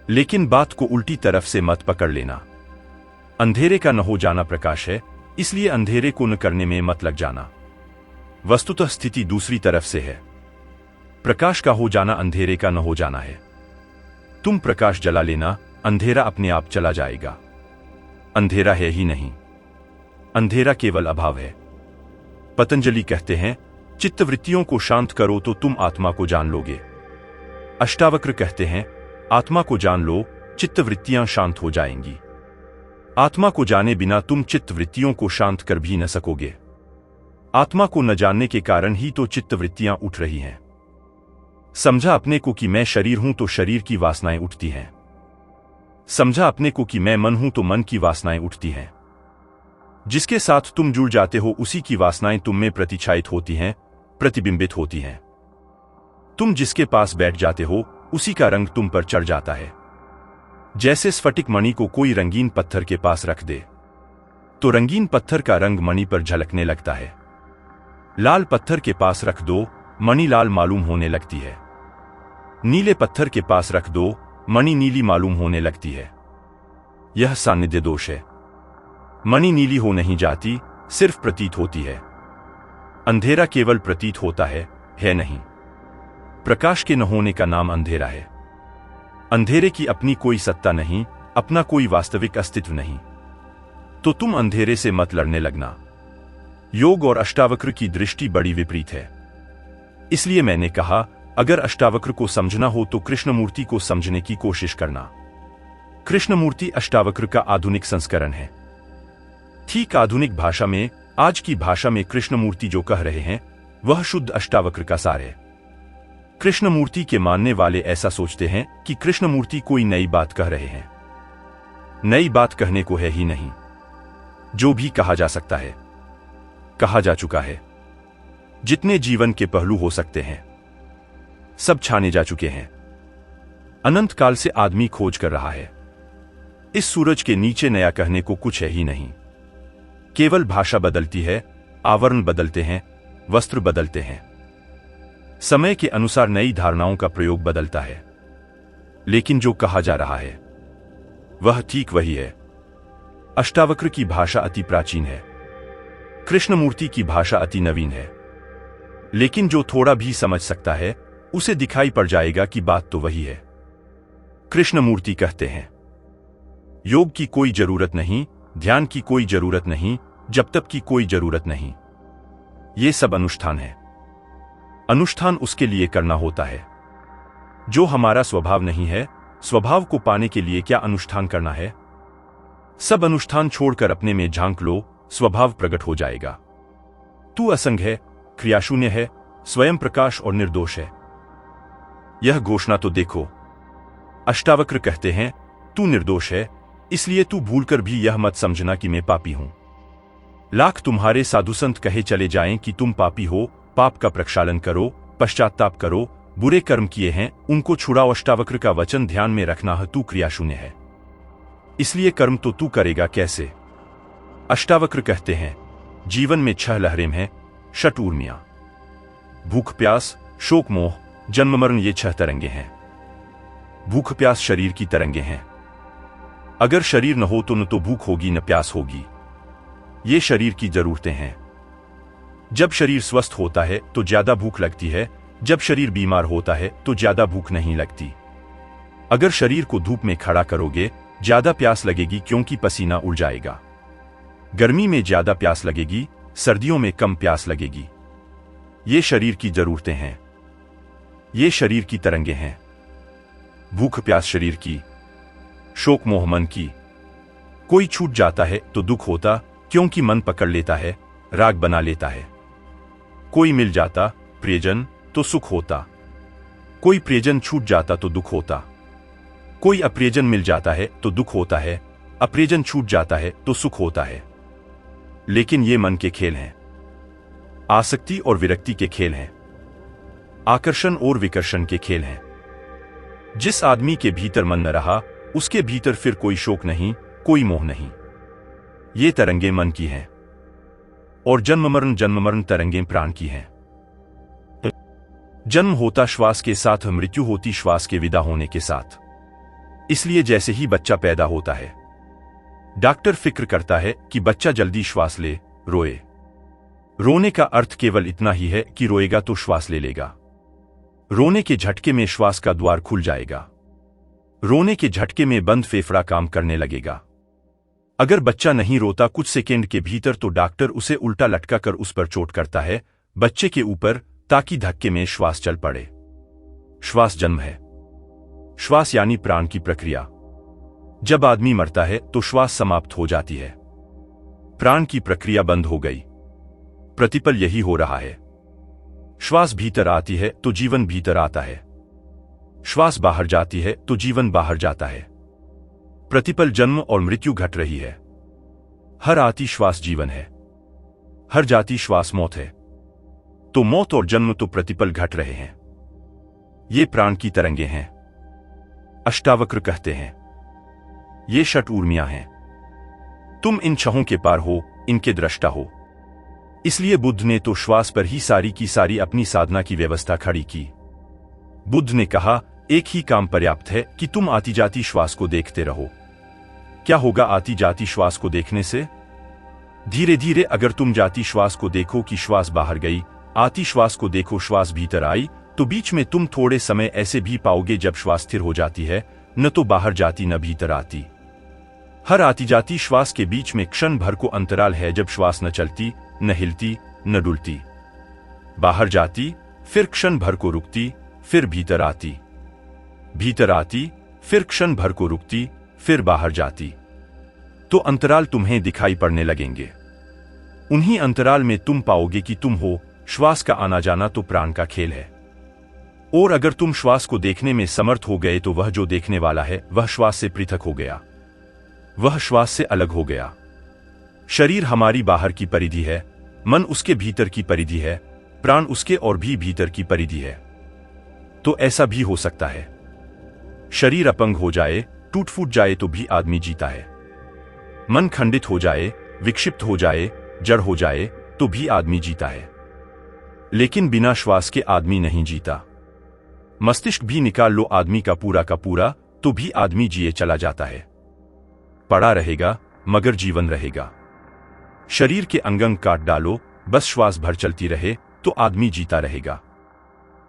लेकिन बात को उल्टी तरफ से मत पकड़ लेना। अंधेरे का न हो जाना प्रकाश है, इसलिए अंधेरे को न करने में मत लग जाना। वस्तुतः स्थिति दूसरी तरफ से है। प्रकाश का हो जाना अंधेरे का न हो जाना है। तुम प्रकाश जला लेना, अंधेरा अपने आप चला जाएगा। अंधेरा है ही नहीं, अंधेरा केवल अभाव है। पतंजलि कहते हैं, चित्तवृत्तियों को शांत करो तो तुम आत्मा को जान लोगे। अष्टावक्र कहते हैं, आत्मा को जान लो, चित्तवृत्तियां शांत हो जाएंगी। आत्मा को जाने बिना तुम चित्तवृत्तियों को शांत कर भी न सकोगे। आत्मा को न जानने के कारण ही तो चित्तवृत्तियां उठ रही हैं। समझा अपने को कि मैं शरीर हूं तो शरीर की वासनाएं उठती हैं। समझा अपने को कि मैं मन हूं तो मन की वासनाएं उठती हैं। जिसके साथ तुम जुड़ जाते हो उसी की वासनाएं तुम में प्रतिछायित होती हैं, प्रतिबिंबित होती हैं। तुम जिसके पास बैठ जाते हो उसी का रंग तुम पर चढ़ जाता है। जैसे स्फटिक मणि को कोई रंगीन पत्थर के पास रख दे तो रंगीन पत्थर का रंग मणि पर झलकने लगता है। लाल पत्थर के पास रख दो, मणि लाल मालूम होने लगती है। नीले पत्थर के पास रख दो, मणि नीली मालूम होने लगती है। यह सान्निध्य दोष है। मणि नीली हो नहीं जाती, सिर्फ प्रतीत होती है। अंधेरा केवल प्रतीत होता है नहीं। प्रकाश के न होने का नाम अंधेरा है। अंधेरे की अपनी कोई सत्ता नहीं, अपना कोई वास्तविक अस्तित्व नहीं। तो तुम अंधेरे से मत लड़ने लगना। योग और अष्टावक्र की दृष्टि बड़ी विपरीत है। इसलिए मैंने कहा, अगर अष्टावक्र को समझना हो तो कृष्णमूर्ति को समझने की कोशिश करना। कृष्णमूर्ति अष्टावक्र का आधुनिक संस्करण है। ठीक आधुनिक भाषा में, आज की भाषा में कृष्णमूर्ति जो कह रहे हैं वह शुद्ध अष्टावक्र का सार है। कृष्णमूर्ति के मानने वाले ऐसा सोचते हैं कि कृष्णमूर्ति कोई नई बात कह रहे हैं। नई बात कहने को है ही नहीं। जो भी कहा जा सकता है कहा जा चुका है। जितने जीवन के पहलू हो सकते हैं सब छाने जा चुके हैं। अनंत काल से आदमी खोज कर रहा है। इस सूरज के नीचे नया कहने को कुछ है ही नहीं। केवल भाषा बदलती है, आवरण बदलते हैं, वस्त्र बदलते हैं। समय के अनुसार नई धारणाओं का प्रयोग बदलता है, लेकिन जो कहा जा रहा है वह ठीक वही है। अष्टावक्र की भाषा अति प्राचीन है, कृष्णमूर्ति की भाषा अति नवीन है। लेकिन जो थोड़ा भी समझ सकता है उसे दिखाई पड़ जाएगा कि बात तो वही है। कृष्णमूर्ति कहते हैं, योग की कोई जरूरत नहीं, ध्यान की कोई जरूरत नहीं, जब तक की कोई जरूरत नहीं। ये सब अनुष्ठान है। अनुष्ठान उसके लिए करना होता है जो हमारा स्वभाव नहीं है। स्वभाव को पाने के लिए क्या अनुष्ठान करना है? सब अनुष्ठान छोड़कर अपने में झांक लो, स्वभाव प्रकट हो जाएगा। तू असंग है, क्रियाशून्य है, स्वयं प्रकाश और निर्दोष है। यह घोषणा तो देखो। अष्टावक्र कहते हैं, तू निर्दोष है, इसलिए तू भूलकर भी यह मत समझना कि मैं पापी हूं। लाख तुम्हारे साधुसंत कहे चले जाएं कि तुम पापी हो, पाप का प्रक्षालन करो, पश्चाताप करो, बुरे कर्म किए हैं उनको छुड़ाओ। अष्टावक्र का वचन ध्यान में रखना है, तू क्रिया शून्य है, इसलिए कर्म तो तू करेगा कैसे। अष्टावक्र कहते हैं जीवन में 6 लहरें हैं, षट ऊर्मियां, भूख प्यास, शोक मोह, जन्म मरण, ये 6 तरंगे हैं। भूख प्यास शरीर की तरंगे हैं। अगर शरीर न हो तो न तो भूख होगी न प्यास होगी, ये शरीर की जरूरतें हैं। जब शरीर स्वस्थ होता है तो ज्यादा भूख लगती है, जब शरीर बीमार होता है तो ज्यादा भूख नहीं लगती। अगर शरीर को धूप में खड़ा करोगे ज्यादा प्यास लगेगी क्योंकि पसीना उड़ जाएगा। गर्मी में ज्यादा प्यास लगेगी, सर्दियों में कम प्यास लगेगी। ये शरीर की जरूरतें हैं, ये शरीर की तरंगे हैं। भूख प्यास शरीर की, शोक मोह मन की। कोई छूट जाता है तो दुख होता क्योंकि मन पकड़ लेता है, राग बना लेता है। कोई मिल जाता प्रियजन तो सुख होता, कोई प्रियजन छूट जाता तो दुख होता। कोई अप्रियजन मिल जाता है तो दुख होता है, अप्रियजन छूट जाता है तो सुख होता है। लेकिन ये मन के खेल हैं, आसक्ति और विरक्ति के खेल हैं, आकर्षण और विकर्षण के खेल हैं। जिस आदमी के भीतर मन न रहा उसके भीतर फिर कोई शोक नहीं, कोई मोह नहीं। ये तरंगे मन की हैं और जन्म मरण तरंगे प्राण की हैं। जन्म होता श्वास के साथ, मृत्यु होती श्वास के विदा होने के साथ। इसलिए जैसे ही बच्चा पैदा होता है डॉक्टर फिक्र करता है कि बच्चा जल्दी श्वास ले, रोए। रोने का अर्थ केवल इतना ही है कि रोएगा तो श्वास ले लेगा। रोने के झटके में श्वास का द्वार खुल जाएगा, रोने के झटके में बंद फेफड़ा काम करने लगेगा। अगर बच्चा नहीं रोता कुछ सेकेंड के भीतर तो डॉक्टर उसे उल्टा लटका कर उस पर चोट करता है, बच्चे के ऊपर, ताकि धक्के में श्वास चल पड़े। श्वास जन्म है। श्वास यानी प्राण की प्रक्रिया। जब आदमी मरता है तो श्वास समाप्त हो जाती है, प्राण की प्रक्रिया बंद हो गई। प्रतिपल यही हो रहा है। श्वास भीतर आती है तो जीवन भीतर आता है, श्वास बाहर जाती है तो जीवन बाहर जाता है। प्रतिपल जन्म और मृत्यु घट रही है। हर आती श्वास जीवन है, हर जाती श्वास मौत है। तो मौत और जन्म तो प्रतिपल घट रहे हैं। ये प्राण की तरंगे हैं। अष्टावक्र कहते हैं ये षट ऊर्मियां हैं। तुम इन 6 के पार हो, इनके दृष्टा हो। इसलिए बुद्ध ने तो श्वास पर ही सारी की सारी अपनी साधना की व्यवस्था खड़ी की। बुद्ध ने कहा एक ही काम पर्याप्त है कि तुम आती जाती श्वास को देखते रहो। क्या होगा आती जाती श्वास को देखने से? धीरे धीरे अगर तुम जाती श्वास को देखो कि श्वास बाहर गई, आती श्वास को देखो श्वास भीतर आई, तो बीच में तुम थोड़े समय ऐसे भी पाओगे जब श्वास स्थिर हो जाती है, न तो बाहर जाती न भीतर आती। हर आती जाती श्वास के बीच में क्षण भर को अंतराल है जब श्वास न चलती, न हिलती, न डुलती। बाहर जाती, फिर क्षण भर को रुकती, फिर भीतर आती, भीतर आती, फिर क्षण भर को रुकती, फिर बाहर जाती। तो अंतराल तुम्हें दिखाई पड़ने लगेंगे। उन्हीं अंतराल में तुम पाओगे कि तुम हो। श्वास का आना जाना तो प्राण का खेल है। और अगर तुम श्वास को देखने में समर्थ हो गए तो वह जो देखने वाला है वह श्वास से पृथक हो गया, वह श्वास से अलग हो गया। शरीर हमारी बाहर की परिधि है, मन उसके भीतर की परिधि है, प्राण उसके और भी भीतर की परिधि है। तो ऐसा भी हो सकता है शरीर अपंग हो जाए, टूट फूट जाए तो भी आदमी जीता है। मन खंडित हो जाए, विक्षिप्त हो जाए, जड़ हो जाए तो भी आदमी जीता है। लेकिन बिना श्वास के आदमी नहीं जीता। मस्तिष्क भी निकाल लो आदमी का पूरा तो भी आदमी जिए चला जाता है। पड़ा रहेगा मगर जीवन रहेगा। शरीर के अंग काट डालो, बस श्वास भर चलती रहे तो आदमी जीता रहेगा।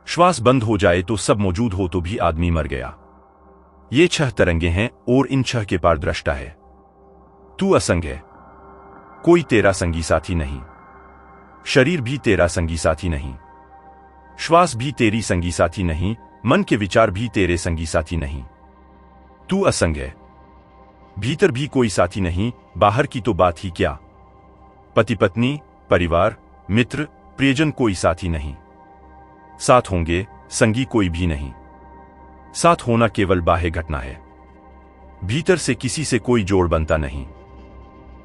श्वास बंद हो जाए तो सब मौजूद हो तो भी आदमी मर गया। ये 6 तरंगे हैं और इन 6 के पार दृष्टा है। तू असंग है, कोई तेरा संगी साथी नहीं। शरीर भी तेरा संगी साथी नहीं, श्वास भी तेरी संगी साथी नहीं, मन के विचार भी तेरे संगी साथी नहीं। तू असंग है। भीतर भी कोई साथी नहीं, बाहर की तो बात ही क्या। पति पत्नी, परिवार, मित्र, प्रियजन कोई साथी नहीं। साथ होंगे संगी कोई भी नहीं। साथ होना केवल बाह्य घटना है, भीतर से किसी से कोई जोड़ बनता नहीं।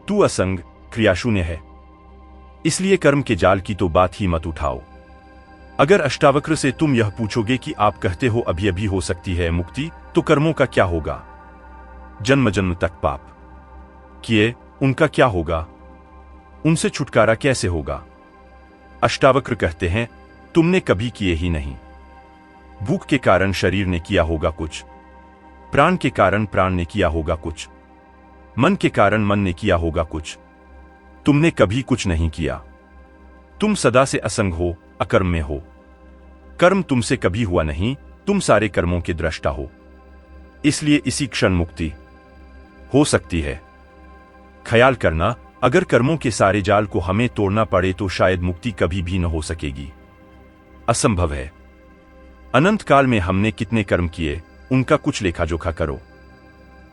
तू असंग, क्रियाशून्य है। इसलिए कर्म के जाल की तो बात ही मत उठाओ। अगर अष्टावक्र से तुम यह पूछोगे कि आप कहते हो अभी अभी हो सकती है मुक्ति, तो कर्मों का क्या होगा? जन्म जन्म तक पाप किए उनका क्या होगा? उनसे छुटकारा कैसे होगा? अष्टावक्र कहते हैं, तुमने कभी किए ही नहीं। भूख के कारण शरीर ने किया होगा कुछ, प्राण के कारण प्राण ने किया होगा कुछ, मन के कारण मन ने किया होगा कुछ। तुमने कभी कुछ नहीं किया। तुम सदा से असंग हो, अकर्म में हो। कर्म तुमसे कभी हुआ नहीं, तुम सारे कर्मों के दृष्टा हो। इसलिए इसी क्षण मुक्ति हो सकती है। ख्याल करना, अगर कर्मों के सारे जाल को हमें तोड़ना पड़े तो शायद मुक्ति कभी भी न हो सकेगी। असंभव है। अनंत काल में हमने कितने कर्म किए, उनका कुछ लेखा जोखा करो।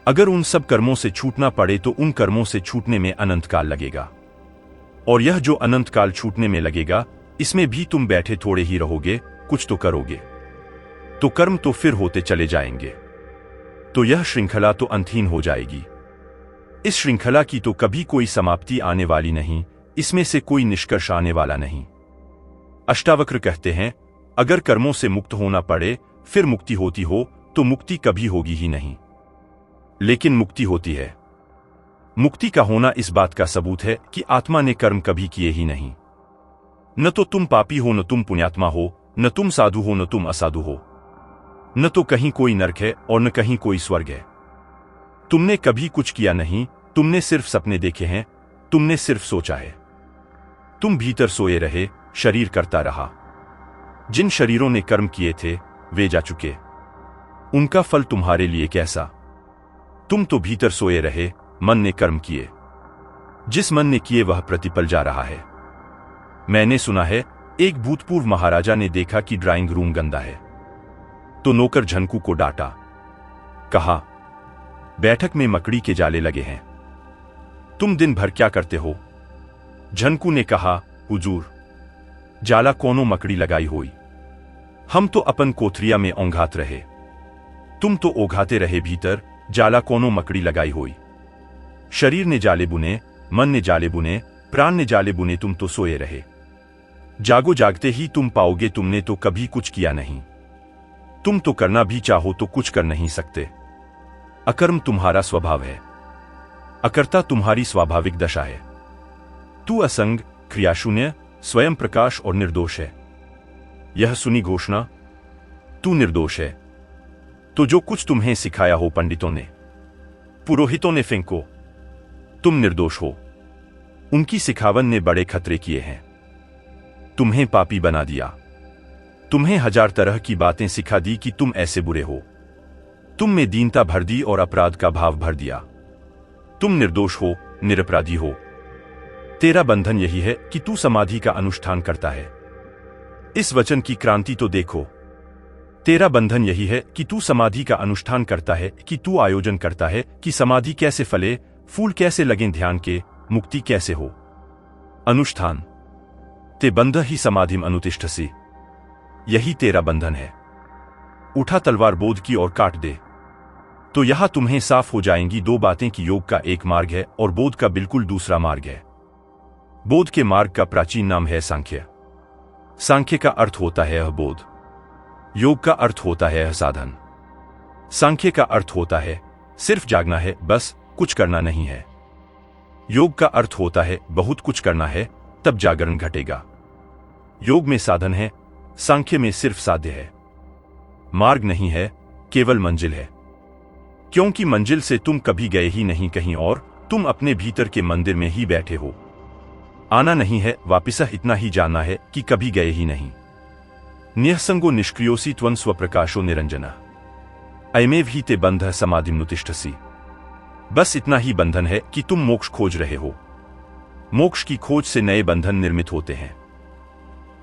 अगर उन सब कर्मों से छूटना पड़े तो उन कर्मों से छूटने में अनंत काल लगेगा। और यह जो अनंत काल छूटने में लगेगा, इसमें भी तुम बैठे थोड़े ही रहोगे, कुछ तो करोगे। तो कर्म तो फिर होते चले जाएंगे। तो यह श्रृंखला तो अंतहीन हो जाएगी। इस श्रृंखला की तो कभी कोई समाप्ति आने वाली नहीं, इसमें से कोई निष्कर्ष आने वाला नहीं। अष्टावक्र कहते हैं, अगर कर्मों से मुक्त होना पड़े फिर मुक्ति होती हो तो मुक्ति कभी होगी ही नहीं। लेकिन मुक्ति होती है। मुक्ति का होना इस बात का सबूत है कि आत्मा ने कर्म कभी किए ही नहीं। न तो तुम पापी हो, न तुम पुण्यात्मा हो, न तुम साधु हो, न तुम असाधु हो। न तो कहीं कोई नरक है और न कहीं कोई स्वर्ग है। तुमने कभी कुछ किया नहीं, तुमने सिर्फ सपने देखे हैं, तुमने सिर्फ सोचा है। तुम भीतर सोए रहे, शरीर करता रहा। जिन शरीरों ने कर्म किए थे वे जा चुके। उनका फल तुम्हारे लिए कैसा? तुम तो भीतर सोए रहे, मन ने कर्म किए। जिस मन ने किए वह प्रतिपल जा रहा है। मैंने सुना है, एक भूतपूर्व महाराजा ने देखा कि ड्राइंग रूम गंदा है, तो नौकर झनकू को डांटा। कहा, बैठक में मकड़ी के जाले लगे हैं, तुम दिन भर क्या करते हो? झनकू ने कहा, हुजूर, जाला कोनो मकड़ी लगाई होई। हम तो अपन कोथरिया में ओंघात रहे, तुम तो ओघाते रहे भीतर, जाला कोनो मकड़ी लगाई होई। शरीर ने जाले बुने, मन ने जाले बुने, प्राण ने जाले बुने, तुम तो सोए रहे। जागो, जागते ही तुम पाओगे तुमने तो कभी कुछ किया नहीं। तुम तो करना भी चाहो तो कुछ कर नहीं सकते। अकर्म तुम्हारा स्वभाव है, अकर्ता तुम्हारी स्वाभाविक दशा है। तू असंग, क्रियाशून्य, स्वयं प्रकाश और निर्दोष है। यह सुनी घोषणा, तू निर्दोष है तो जो कुछ तुम्हें सिखाया हो पंडितों ने, पुरोहितों ने, फेंको। तुम निर्दोष हो। उनकी सिखावन ने बड़े खतरे किए हैं। तुम्हें पापी बना दिया। तुम्हें हजार तरह की बातें सिखा दी कि तुम ऐसे बुरे हो। तुम में दीनता भर दी और अपराध का भाव भर दिया। तुम निर्दोष हो, निरपराधी हो। तेरा बंधन यही है कि तू समाधि का अनुष्ठान करता है। इस वचन की क्रांति तो देखो। तेरा बंधन यही है कि तू समाधि का अनुष्ठान करता है, कि तू आयोजन करता है कि समाधि कैसे फले, फूल कैसे लगें ध्यान के, मुक्ति कैसे हो। अनुष्ठान ते बंध ही समाधिम अनुतिष्ठसि। यही तेरा बंधन है। उठा तलवार बोध की और काट दे, तो यहां तुम्हें साफ हो जाएंगी दो बातें कि योग का एक मार्ग है और बोध का बिल्कुल दूसरा मार्ग है। बोध के मार्ग का प्राचीन नाम है सांख्य। सांख्य का अर्थ होता है यह बोध। योग का अर्थ होता है यह साधन। सांख्य का अर्थ होता है सिर्फ जागना है, बस कुछ करना नहीं है। योग का अर्थ होता है बहुत कुछ करना है, तब जागरण घटेगा। योग में साधन है, सांख्य में सिर्फ साध्य है। मार्ग नहीं है, केवल मंजिल है। क्योंकि मंजिल से तुम कभी गए ही नहीं कहीं और, तुम अपने भीतर के मंदिर में ही बैठे हो। आना नहीं है, वापिस इतना ही जानना है कि कभी गए ही नहीं। निःसंगो निष्क्रियोसी त्वं स्वप्रकाशो निरंजना, अयमेव ही ते बंध समाधिमुतिष्ठसि। बस इतना ही बंधन है कि तुम मोक्ष खोज रहे हो। मोक्ष की खोज से नए बंधन निर्मित होते हैं।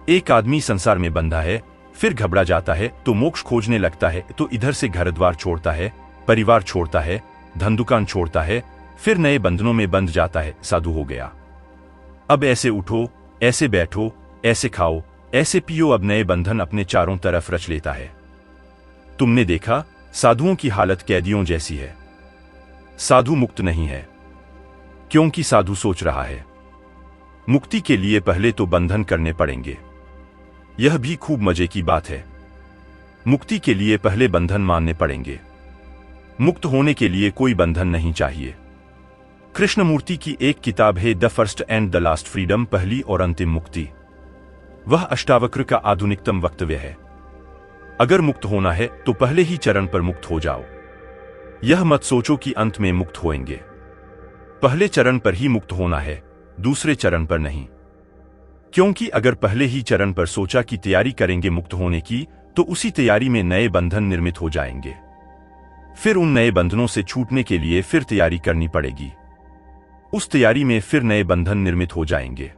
एक आदमी संसार में बंधा है, फिर घबरा जाता है तो मोक्ष खोजने लगता है, तो इधर से घर द्वार छोड़ता है, परिवार छोड़ता है, धन दुकान छोड़ता है, फिर नए बंधनों में बंध जाता है, साधु हो गया। अब ऐसे उठो, ऐसे बैठो, ऐसे खाओ, ऐसे पियो, अब नए बंधन अपने चारों तरफ रच लेता है। तुमने देखा, साधुओं की हालत कैदियों जैसी है। साधु मुक्त नहीं है, क्योंकि साधु सोच रहा है। मुक्ति के लिए पहले तो बंधन करने पड़ेंगे। यह भी खूब मजे की बात है। मुक्ति के लिए पहले बंधन मानने पड़ेंगे। मुक्त होने के लिए कोई बंधन नहीं चाहिए। कृष्णमूर्ति की एक किताब है the first and the last freedom, पहली और अंतिम मुक्ति। वह अष्टावक्र का आधुनिकतम वक्तव्य है। अगर मुक्त होना है तो पहले ही चरण पर मुक्त हो जाओ। यह मत सोचो कि अंत में मुक्त होएंगे। पहले चरण पर ही मुक्त होना है, दूसरे चरण पर नहीं। क्योंकि अगर पहले ही चरण पर सोचा कि तैयारी करेंगे मुक्त होने की, तो उसी तैयारी में नए बंधन निर्मित हो जाएंगे। फिर उन नए बंधनों से छूटने के लिए फिर तैयारी करनी पड़ेगी। उस तैयारी में फिर नए बंधन निर्मित हो जाएंगे।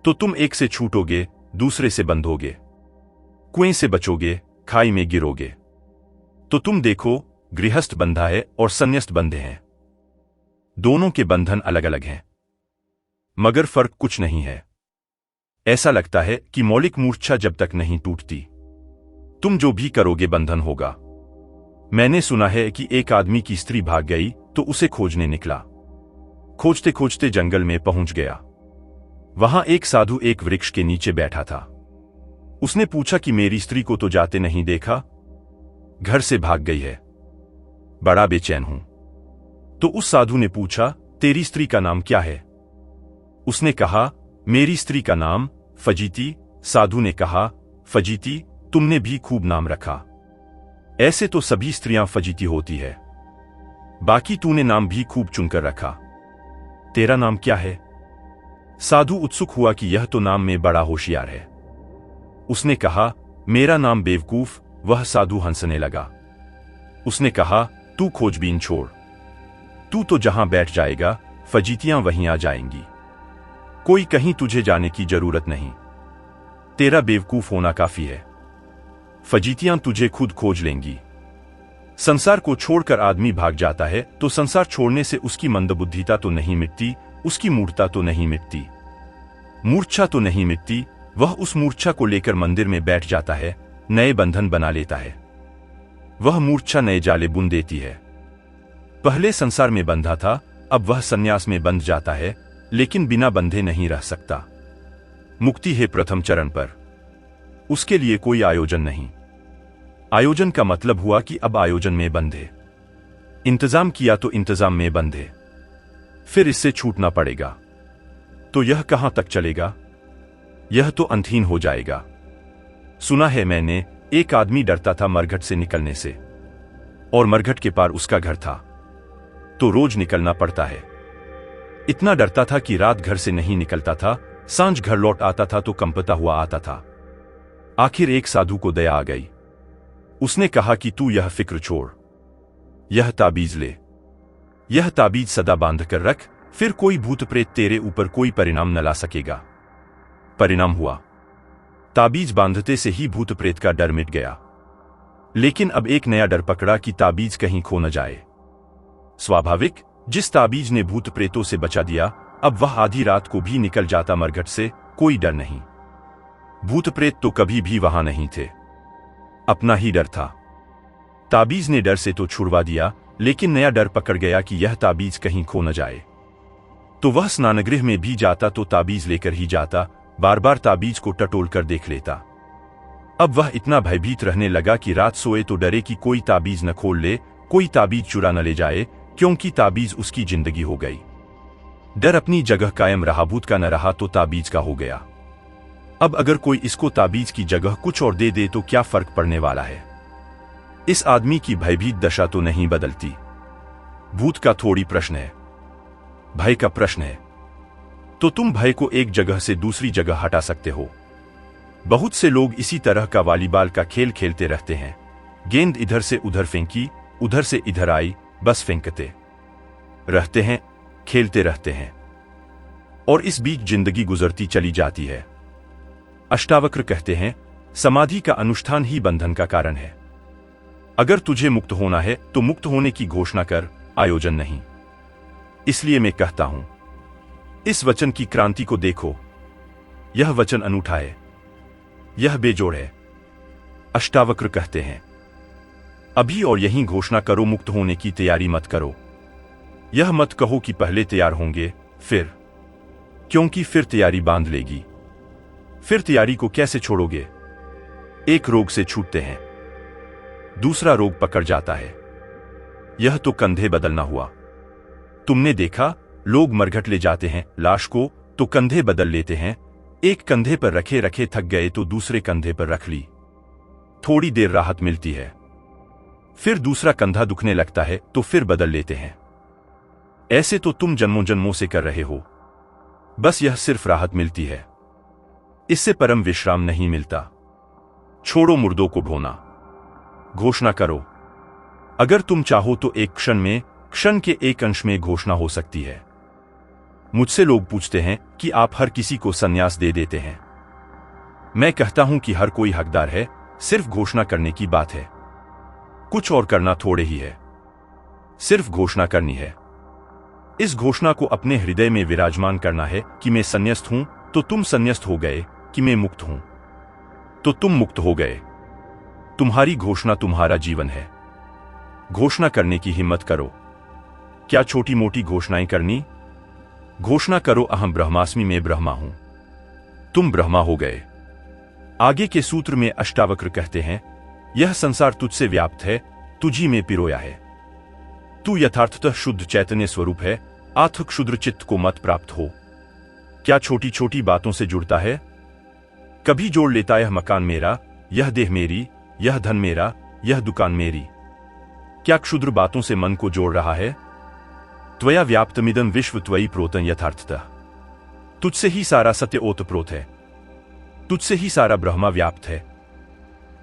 तो तुम एक से छूटोगे, दूसरे से बंधोगे, कुएं से बचोगे, खाई में गिरोगे। तो तुम देखो, गृहस्थ बंधा है और संन्यास्त बंधे हैं। दोनों के बंधन अलग अलग हैं, मगर फर्क कुछ नहीं है। ऐसा लगता है कि मौलिक मूर्छा जब तक नहीं टूटती, तुम जो भी करोगे बंधन होगा। मैंने सुना है कि एक आदमी की स्त्री भाग गई तो उसे खोजने निकला। खोजते खोजते जंगल में पहुंच गया। वहां एक साधु एक वृक्ष के नीचे बैठा था। उसने पूछा कि मेरी स्त्री को तो जाते नहीं देखा, घर से भाग गई है, बड़ा बेचैन हूं। तो उस साधु ने पूछा, तेरी स्त्री का नाम क्या है? उसने कहा, मेरी स्त्री का नाम फजीती। साधु ने कहा, फजीती, तुमने भी खूब नाम रखा। ऐसे तो सभी स्त्रियां फजीती होती है, बाकी तूने नाम भी खूब चुनकर रखा। तेरा नाम क्या है? साधु उत्सुक हुआ कि यह तो नाम में बड़ा होशियार है। उसने कहा, मेरा नाम बेवकूफ। वह साधु हंसने लगा। उसने कहा, तू खोजबीन छोड़। तू तो जहां बैठ जाएगा, फजीतियां वहीं आ जाएंगी। कोई कहीं तुझे जाने की जरूरत नहीं। तेरा बेवकूफ होना काफी है। फजीतियां तुझे खुद खोज लेंगी। संसार को छोड़कर आदमी भाग जाता है तो संसार छोड़ने से उसकी मंदबुद्धिता तो नहीं मिटती, उसकी मूर्छता तो नहीं मिटती, मूर्छा तो नहीं मिटती। वह उस मूर्छा को लेकर मंदिर में बैठ जाता है, नए बंधन बना लेता है। वह मूर्छा नए जाले बुन देती है। पहले संसार में बंधा था, अब वह संन्यास में बंध जाता है, लेकिन बिना बंधे नहीं रह सकता। मुक्ति है प्रथम चरण पर। उसके लिए कोई आयोजन नहीं। आयोजन का मतलब हुआ कि अब आयोजन में बंधे, इंतजाम किया तो इंतजाम में बंधे, फिर इससे छूटना पड़ेगा। तो यह कहां तक चलेगा? यह तो अंतहीन हो जाएगा। सुना है मैंने, एक आदमी डरता था मरघट से निकलने से, और मरघट के पार उसका घर था, तो रोज निकलना पड़ता है। इतना डरता था कि रात घर से नहीं निकलता था, सांझ घर लौट आता था तो कंपता हुआ आता था। आखिर एक साधु को दया आ गई। उसने कहा कि तू यह फिक्र छोड़, यह ताबीज ले। यह ताबीज सदा बांध कर रख, फिर कोई भूत प्रेत तेरे ऊपर कोई परिणाम न ला सकेगा। परिणाम हुआ, ताबीज बांधते से ही भूत प्रेत का डर मिट गया। लेकिन अब एक नया डर पकड़ा कि ताबीज कहीं खो न जाए। स्वाभाविक, जिस ताबीज ने भूत प्रेतों से बचा दिया, अब वह आधी रात को भी निकल जाता मरघट से, कोई डर नहीं। भूत प्रेत तो कभी भी वहां नहीं थे, अपना ही डर था। ताबीज ने डर से तो छुड़वा दिया, लेकिन नया डर पकड़ गया कि यह ताबीज कहीं खो न जाए। तो वह स्नानगृह में भी जाता तो ताबीज लेकर ही जाता, बार बार ताबीज को टटोल कर देख लेता। अब वह इतना भयभीत रहने लगा कि रात सोए तो डरे कि कोई ताबीज न खोल ले, कोई ताबीज चुरा न ले जाए, क्योंकि ताबीज उसकी जिंदगी हो गई। डर अपनी जगह कायम रहा, भूत का न रहा तो ताबीज का हो गया। अब अगर कोई इसको ताबीज की जगह कुछ और दे दे तो क्या फर्क पड़ने वाला है? इस आदमी की भयभीत दशा तो नहीं बदलती। भूत का थोड़ी प्रश्न है, भय का प्रश्न है। तो तुम भय को एक जगह से दूसरी जगह हटा सकते हो। बहुत से लोग इसी तरह का वॉलीबॉल का खेल खेलते रहते हैं। गेंद इधर से उधर फेंकी, उधर से इधर आई, बस फेंकते रहते हैं, खेलते रहते हैं, और इस बीच जिंदगी गुजरती चली जाती है। अष्टावक्र कहते हैं, समाधि का अनुष्ठान ही बंधन का कारण है। अगर तुझे मुक्त होना है तो मुक्त होने की घोषणा कर, आयोजन नहीं। इसलिए मैं कहता हूं, इस वचन की क्रांति को देखो। यह वचन अनूठा है, यह बेजोड़ है। अष्टावक्र कहते हैं, अभी और यहीं घोषणा करो, मुक्त होने की तैयारी मत करो। यह मत कहो कि पहले तैयार होंगे फिर, क्योंकि फिर तैयारी बांध लेगी, फिर तैयारी को कैसे छोड़ोगे? एक रोग से छूटते हैं, दूसरा रोग पकड़ जाता है। यह तो कंधे बदलना हुआ। तुमने देखा, लोग मरघट ले जाते हैं लाश को तो कंधे बदल लेते हैं। एक कंधे पर रखे रखे थक गए तो दूसरे कंधे पर रख ली, थोड़ी देर राहत मिलती है, फिर दूसरा कंधा दुखने लगता है तो फिर बदल लेते हैं। ऐसे तो तुम जन्मों जन्मों से कर रहे हो, बस यह सिर्फ राहत मिलती है, इससे परम विश्राम नहीं मिलता। छोड़ो मुर्दों को ढोना, घोषणा करो। अगर तुम चाहो तो एक क्षण में, क्षण के एक अंश में घोषणा हो सकती है। मुझसे लोग पूछते हैं कि आप हर किसी को संन्यास दे देते हैं। मैं कहता हूं कि हर कोई हकदार है, सिर्फ घोषणा करने की बात है। कुछ और करना थोड़े ही है, सिर्फ घोषणा करनी है। इस घोषणा को अपने हृदय में विराजमान करना है कि मैं संन्यास्त हूं तो तुम संन्यास्त हो गए, कि मैं मुक्त हूं तो तुम मुक्त हो गए। तुम्हारी घोषणा तुम्हारा जीवन है। घोषणा करने की हिम्मत करो। क्या छोटी मोटी घोषणाएं करनी? घोषणा करो, अहम ब्रह्मास्मि, मैं ब्रह्मा हूं। तुम ब्रह्मा हो गए। आगे के सूत्र में अष्टावक्र कहते हैं, यह संसार तुझसे व्याप्त है, तुझी में पिरोया है। तू यथार्थतः शुद्ध चैतन्य स्वरूप है, आत्म क्षुद्र चित्त को मत प्राप्त हो। क्या छोटी छोटी बातों से जुड़ता है? कभी जोड़ लेता यह मकान मेरा, यह देह मेरी, यह धन मेरा, यह दुकान मेरी। क्या क्षुद्र बातों से मन को जोड़ रहा है? त्वया व्याप्तमिदं विश्व त्वयि प्रोतं यथार्थतः। तुझसे ही सारा सत्य ओतप्रोत है, तुझसे ही सारा ब्रह्मा व्याप्त है।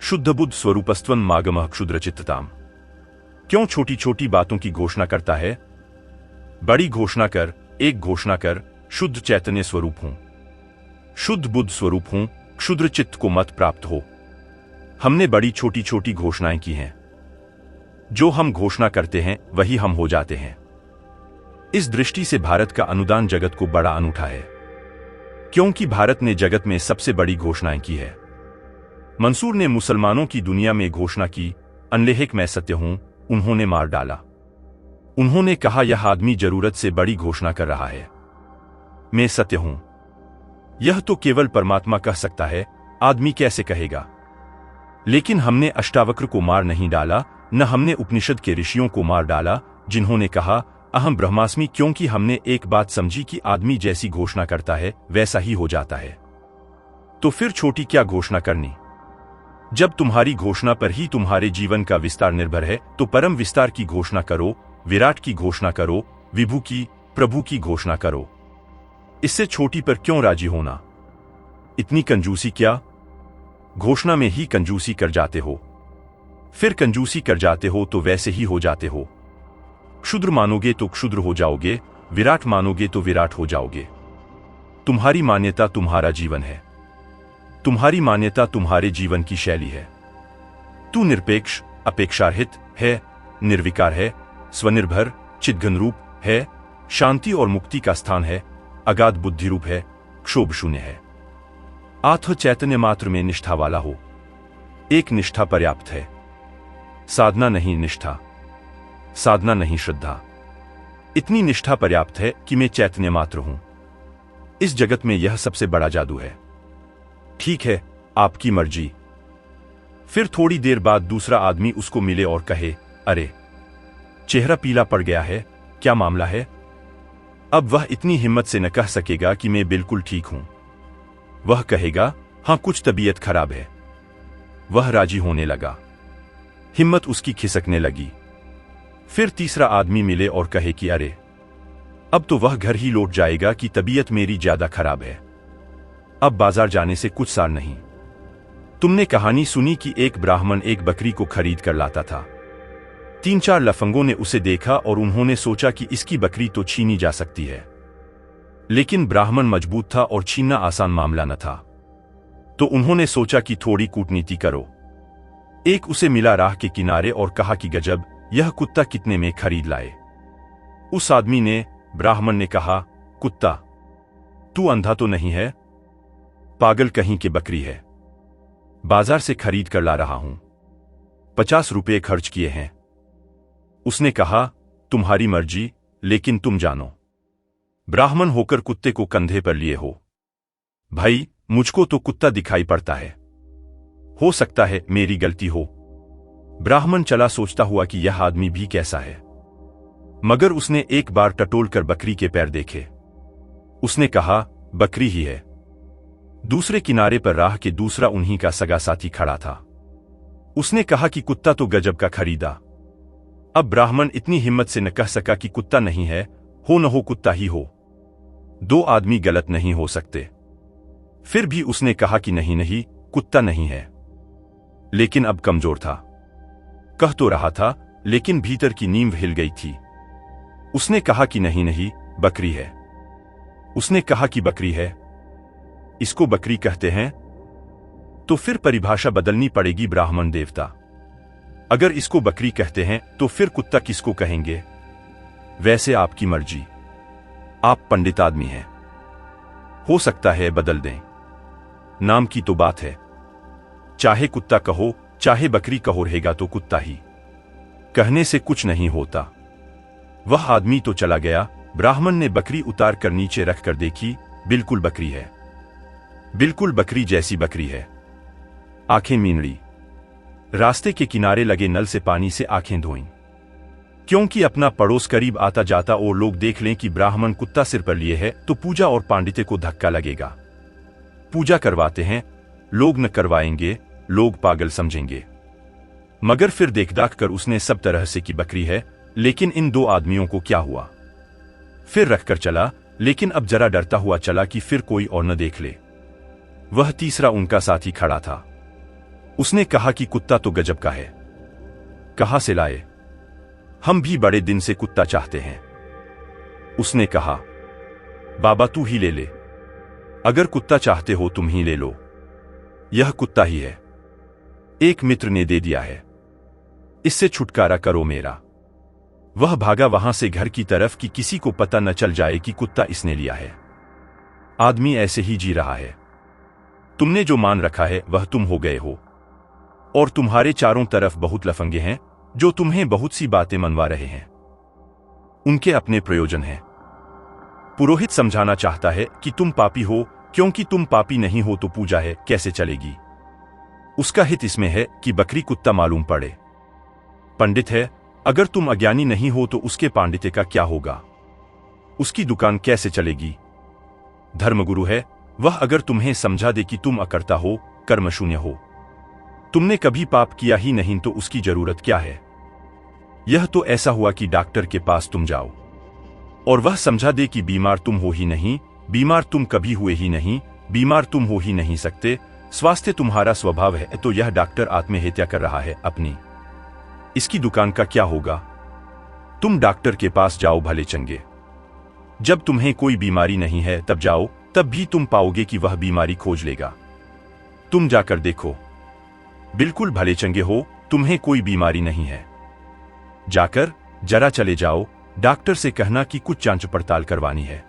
शुद्ध बुद्ध स्वरूपस्त्वं मागमः क्षुद्रचित्तताम्। क्यों छोटी छोटी बातों की घोषणा करता है? बड़ी घोषणा कर, एक घोषणा कर, शुद्ध चैतन्य स्वरूप हूं, शुद्ध बुद्ध स्वरूप हूं, क्षुद्र चित्त को मत प्राप्त हो। हमने बड़ी छोटी छोटी घोषणाएं की हैं। जो हम घोषणा करते हैं वही हम हो जाते हैं। इस दृष्टि से भारत का अनुदान जगत को बड़ा अनूठा है, क्योंकि भारत ने जगत में सबसे बड़ी घोषणाएं की है। मंसूर ने मुसलमानों की दुनिया में घोषणा की, अनलेहक मैं सत्य हूं, उन्होंने मार डाला। उन्होंने कहा, यह आदमी जरूरत से बड़ी घोषणा कर रहा है, मैं सत्य हूं। यह तो केवल परमात्मा कह सकता है, आदमी कैसे कहेगा? लेकिन हमने अष्टावक्र को मार नहीं डाला, न हमने उपनिषद के ऋषियों को मार डाला, जिन्होंने कहा अहम ब्रह्मास्मि, क्योंकि हमने एक बात समझी कि आदमी जैसी घोषणा करता है वैसा ही हो जाता है। तो फिर छोटी क्या घोषणा करनी? जब तुम्हारी घोषणा पर ही तुम्हारे जीवन का विस्तार निर्भर है तो परम विस्तार की घोषणा करो, विराट की घोषणा करो, विभु की, प्रभु की घोषणा करो। इससे छोटी पर क्यों राजी होना? इतनी कंजूसी क्या? घोषणा में ही कंजूसी कर जाते हो, फिर कंजूसी कर जाते हो तो वैसे ही हो जाते हो। क्षुद्र मानोगे तो क्षुद्र हो जाओगे, विराट मानोगे तो विराट हो जाओगे। तुम्हारी मान्यता तुम्हारा जीवन है, तुम्हारी मान्यता तुम्हारे जीवन की शैली है। तू निरपेक्ष, अपेक्षारहित है, निर्विकार है, स्वनिर्भर, चिद्घन रूप है, शांति और मुक्ति का स्थान है, अगाध बुद्धि रूप है, क्षोभ शून्य है। आत्म चैतन्य मात्र में निष्ठा वाला हो। एक निष्ठा पर्याप्त है, साधना नहीं निष्ठा, साधना नहीं श्रद्धा। इतनी निष्ठा पर्याप्त है कि मैं चैतन्य मात्र हूं। इस जगत में यह सबसे बड़ा जादू है। ठीक है, आपकी मर्जी। फिर थोड़ी देर बाद दूसरा आदमी उसको मिले और कहे, अरे चेहरा पीला पड़ गया है, क्या मामला है? अब वह इतनी हिम्मत से न कह सकेगा कि मैं बिल्कुल ठीक हूं। वह कहेगा, हां कुछ तबीयत खराब है। वह राजी होने लगा, हिम्मत उसकी खिसकने लगी। फिर तीसरा आदमी मिले और कहे कि अरे अब तो वह घर ही लौट जाएगा कि तबीयत मेरी ज्यादा खराब है, अब बाजार जाने से कुछ सार नहीं। तुमने कहानी सुनी कि एक ब्राह्मण एक बकरी को खरीद कर लाता था। 3-4 लफंगों ने उसे देखा और उन्होंने सोचा कि इसकी बकरी तो छीनी जा सकती है, लेकिन ब्राह्मण मजबूत था और छीनना आसान मामला न था। तो उन्होंने सोचा कि थोड़ी कूटनीति करो। एक उसे मिला राह के किनारे और कहा कि गजब, यह कुत्ता कितने में खरीद लाए? उस आदमी ने, ब्राह्मण ने कहा, कुत्ता? तू अंधा तो नहीं है? पागल कहीं के बकरी है, बाजार से खरीद कर ला रहा हूं, 50 रुपये खर्च किए हैं। उसने कहा, तुम्हारी मर्जी, लेकिन तुम जानो, ब्राह्मण होकर कुत्ते को कंधे पर लिए हो। भाई, मुझको तो कुत्ता दिखाई पड़ता है। हो सकता है मेरी गलती हो। ब्राह्मण चला सोचता हुआ कि यह आदमी भी कैसा है, मगर उसने एक बार टटोल कर बकरी के पैर देखे। उसने कहा, बकरी ही है। दूसरे किनारे पर राह के दूसरा उन्हीं का सगा साथी खड़ा था। उसने कहा कि कुत्ता तो गजब का खरीदा। अब ब्राह्मण इतनी हिम्मत से न कह सका कि कुत्ता नहीं है, हो न हो कुत्ता ही हो। दो आदमी गलत नहीं हो सकते। फिर भी उसने कहा कि नहीं नहीं, कुत्ता नहीं है। लेकिन अब कमजोर था। कह तो रहा था, लेकिन भीतर की नींव हिल गई थी। उसने कहा कि नहीं नहीं, बकरी है। उसने कहा कि बकरी है, इसको बकरी कहते हैं। तो फिर परिभाषा बदलनी पड़ेगी ब्राह्मण देवता। अगर इसको बकरी कहते हैं तो फिर कुत्ता किसको कहेंगे? वैसे आपकी मर्जी, आप पंडित आदमी हैं, हो सकता है बदल दें। नाम की तो बात है, चाहे कुत्ता कहो चाहे बकरी कहो, रहेगा तो कुत्ता ही। कहने से कुछ नहीं होता। वह आदमी तो चला गया। ब्राह्मण ने बकरी उतार कर नीचे रखकर देखी, बिल्कुल बकरी है, बिल्कुल बकरी जैसी बकरी है। आंखें मींड़ी। रास्ते के किनारे लगे नल से पानी से आंखें धोईं, क्योंकि अपना पड़ोस करीब आता जाता और लोग देख लें कि ब्राह्मण कुत्ता सिर पर लिए है तो पूजा और पांडित्य को धक्का लगेगा। पूजा करवाते हैं, लोग न करवाएंगे, लोग पागल समझेंगे। मगर फिर देख दाख कर उसने सब तरह से की बकरी है। लेकिन इन दो आदमियों को क्या हुआ? फिर रखकर चला, लेकिन अब जरा डरता हुआ चला कि फिर कोई और न देख ले। वह तीसरा उनका साथी खड़ा था। उसने कहा कि कुत्ता तो गजब का है, कहां से लाए? हम भी बड़े दिन से कुत्ता चाहते हैं। उसने कहा, बाबा तू ही ले ले, अगर कुत्ता चाहते हो तुम ही ले लो, यह कुत्ता ही है, एक मित्र ने दे दिया है, इससे छुटकारा करो मेरा। वह भागा वहां से घर की तरफ कि किसी को पता न चल जाए कि कुत्ता इसने लिया है। आदमी ऐसे ही जी रहा है। तुमने जो मान रखा है वह तुम हो गए हो, और तुम्हारे चारों तरफ बहुत लफंगे हैं जो तुम्हें बहुत सी बातें मनवा रहे हैं। उनके अपने प्रयोजन हैं। पुरोहित समझाना चाहता है कि तुम पापी हो, क्योंकि तुम पापी नहीं हो तो पूजा है कैसे चलेगी। उसका हित इसमें है कि बकरी कुत्ता मालूम पड़े। पंडित है, अगर तुम अज्ञानी नहीं हो तो उसके पांडित्य का क्या होगा? उसकी दुकान कैसे चलेगी? धर्मगुरु है वह, अगर तुम्हें समझा दे कि तुम अकर्ता हो, कर्मशून्य हो, तुमने कभी पाप किया ही नहीं, तो उसकी जरूरत क्या है? यह तो ऐसा हुआ कि डॉक्टर के पास तुम जाओ और वह समझा दे कि बीमार तुम हो ही नहीं, बीमार तुम कभी हुए ही नहीं, बीमार तुम हो ही नहीं सकते, स्वास्थ्य तुम्हारा स्वभाव है, तो यह डॉक्टर आत्महत्या कर रहा है अपनी। इसकी दुकान का क्या होगा? तुम डॉक्टर के पास जाओ भले चंगे, जब तुम्हें कोई बीमारी नहीं है तब जाओ, तब भी तुम पाओगे कि वह बीमारी खोज लेगा। तुम जाकर देखो, बिल्कुल भले चंगे हो, तुम्हें कोई बीमारी नहीं है। जाकर जरा चले जाओ, डॉक्टर से कहना कि कुछ जांच पड़ताल करवानी है।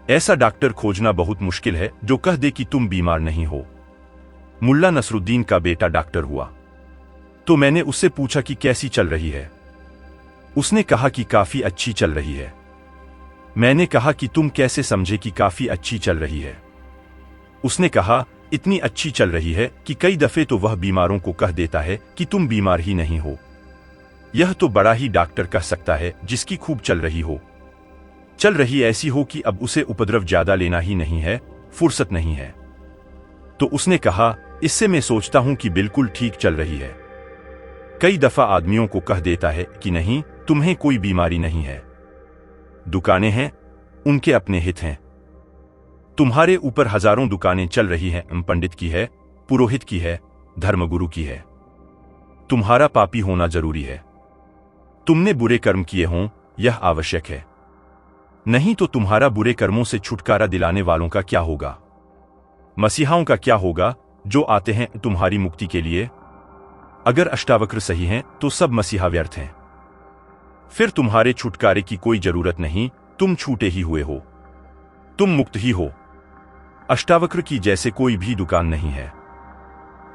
ऐसा डॉक्टर खोजना बहुत मुश्किल है जो कह दे कि तुम बीमार नहीं हो। मुल्ला नसरुद्दीन का बेटा डॉक्टर हुआ, तो मैंने उससे पूछा कि कैसी चल रही है। उसने कहा कि काफी अच्छी चल रही है। मैंने कहा कि तुम कैसे समझे कि काफी अच्छी चल रही है? उसने कहा, इतनी अच्छी चल रही है कि कई दफे तो वह बीमारों को कह देता है कि तुम बीमार ही नहीं हो। यह तो बड़ा ही डॉक्टर कह सकता है जिसकी खूब चल रही हो। चल रही ऐसी हो कि अब उसे उपद्रव ज्यादा लेना ही नहीं है, फुर्सत नहीं है। तो उसने कहा, इससे मैं सोचता हूं कि बिल्कुल ठीक चल रही है। कई दफा आदमियों को कह देता है कि नहीं, तुम्हें कोई बीमारी नहीं है। दुकानें हैं, उनके अपने हित हैं। तुम्हारे ऊपर हजारों दुकानें चल रही हैं, पंडित की है, पुरोहित की है, धर्मगुरु की है। तुम्हारा पापी होना जरूरी है। तुमने बुरे कर्म किए हों, यह आवश्यक है। नहीं तो तुम्हारा बुरे कर्मों से छुटकारा दिलाने वालों का क्या होगा? मसीहाओं का क्या होगा जो आते हैं तुम्हारी मुक्ति के लिए? अगर अष्टावक्र सही हैं तो सब मसीहा व्यर्थ हैं। फिर तुम्हारे छुटकारे की कोई जरूरत नहीं, तुम छूटे ही हुए हो, तुम मुक्त ही हो। अष्टावक्र की जैसे कोई भी दुकान नहीं है।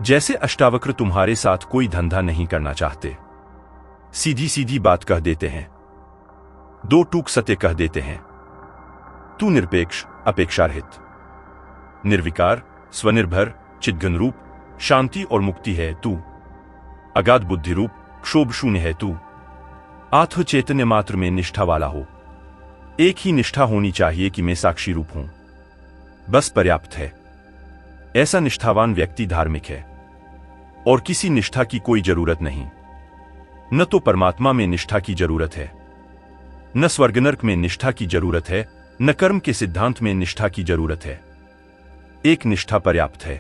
जैसे अष्टावक्र तुम्हारे साथ कोई धंधा नहीं करना चाहते। सीधी सीधी बात कह देते हैं, दो टूक सत्य कह देते हैं। तू निरपेक्ष, अपेक्षारहित। निर्विकार, स्वनिर्भर, चिद्घन रूप, शांति और मुक्ति है तू। अगाध बुद्धि रूप, क्षोभ शून्य है तू। आत्म चैतन्य मात्र में निष्ठा वाला हो। एक ही निष्ठा होनी चाहिए कि मैं साक्षी रूप हूं, बस पर्याप्त है। ऐसा निष्ठावान व्यक्ति धार्मिक है और किसी निष्ठा की कोई जरूरत नहीं। न तो परमात्मा में निष्ठा की जरूरत है, न स्वर्ग नरक में निष्ठा की जरूरत है, न कर्म के सिद्धांत में निष्ठा की जरूरत है। एक निष्ठा पर्याप्त है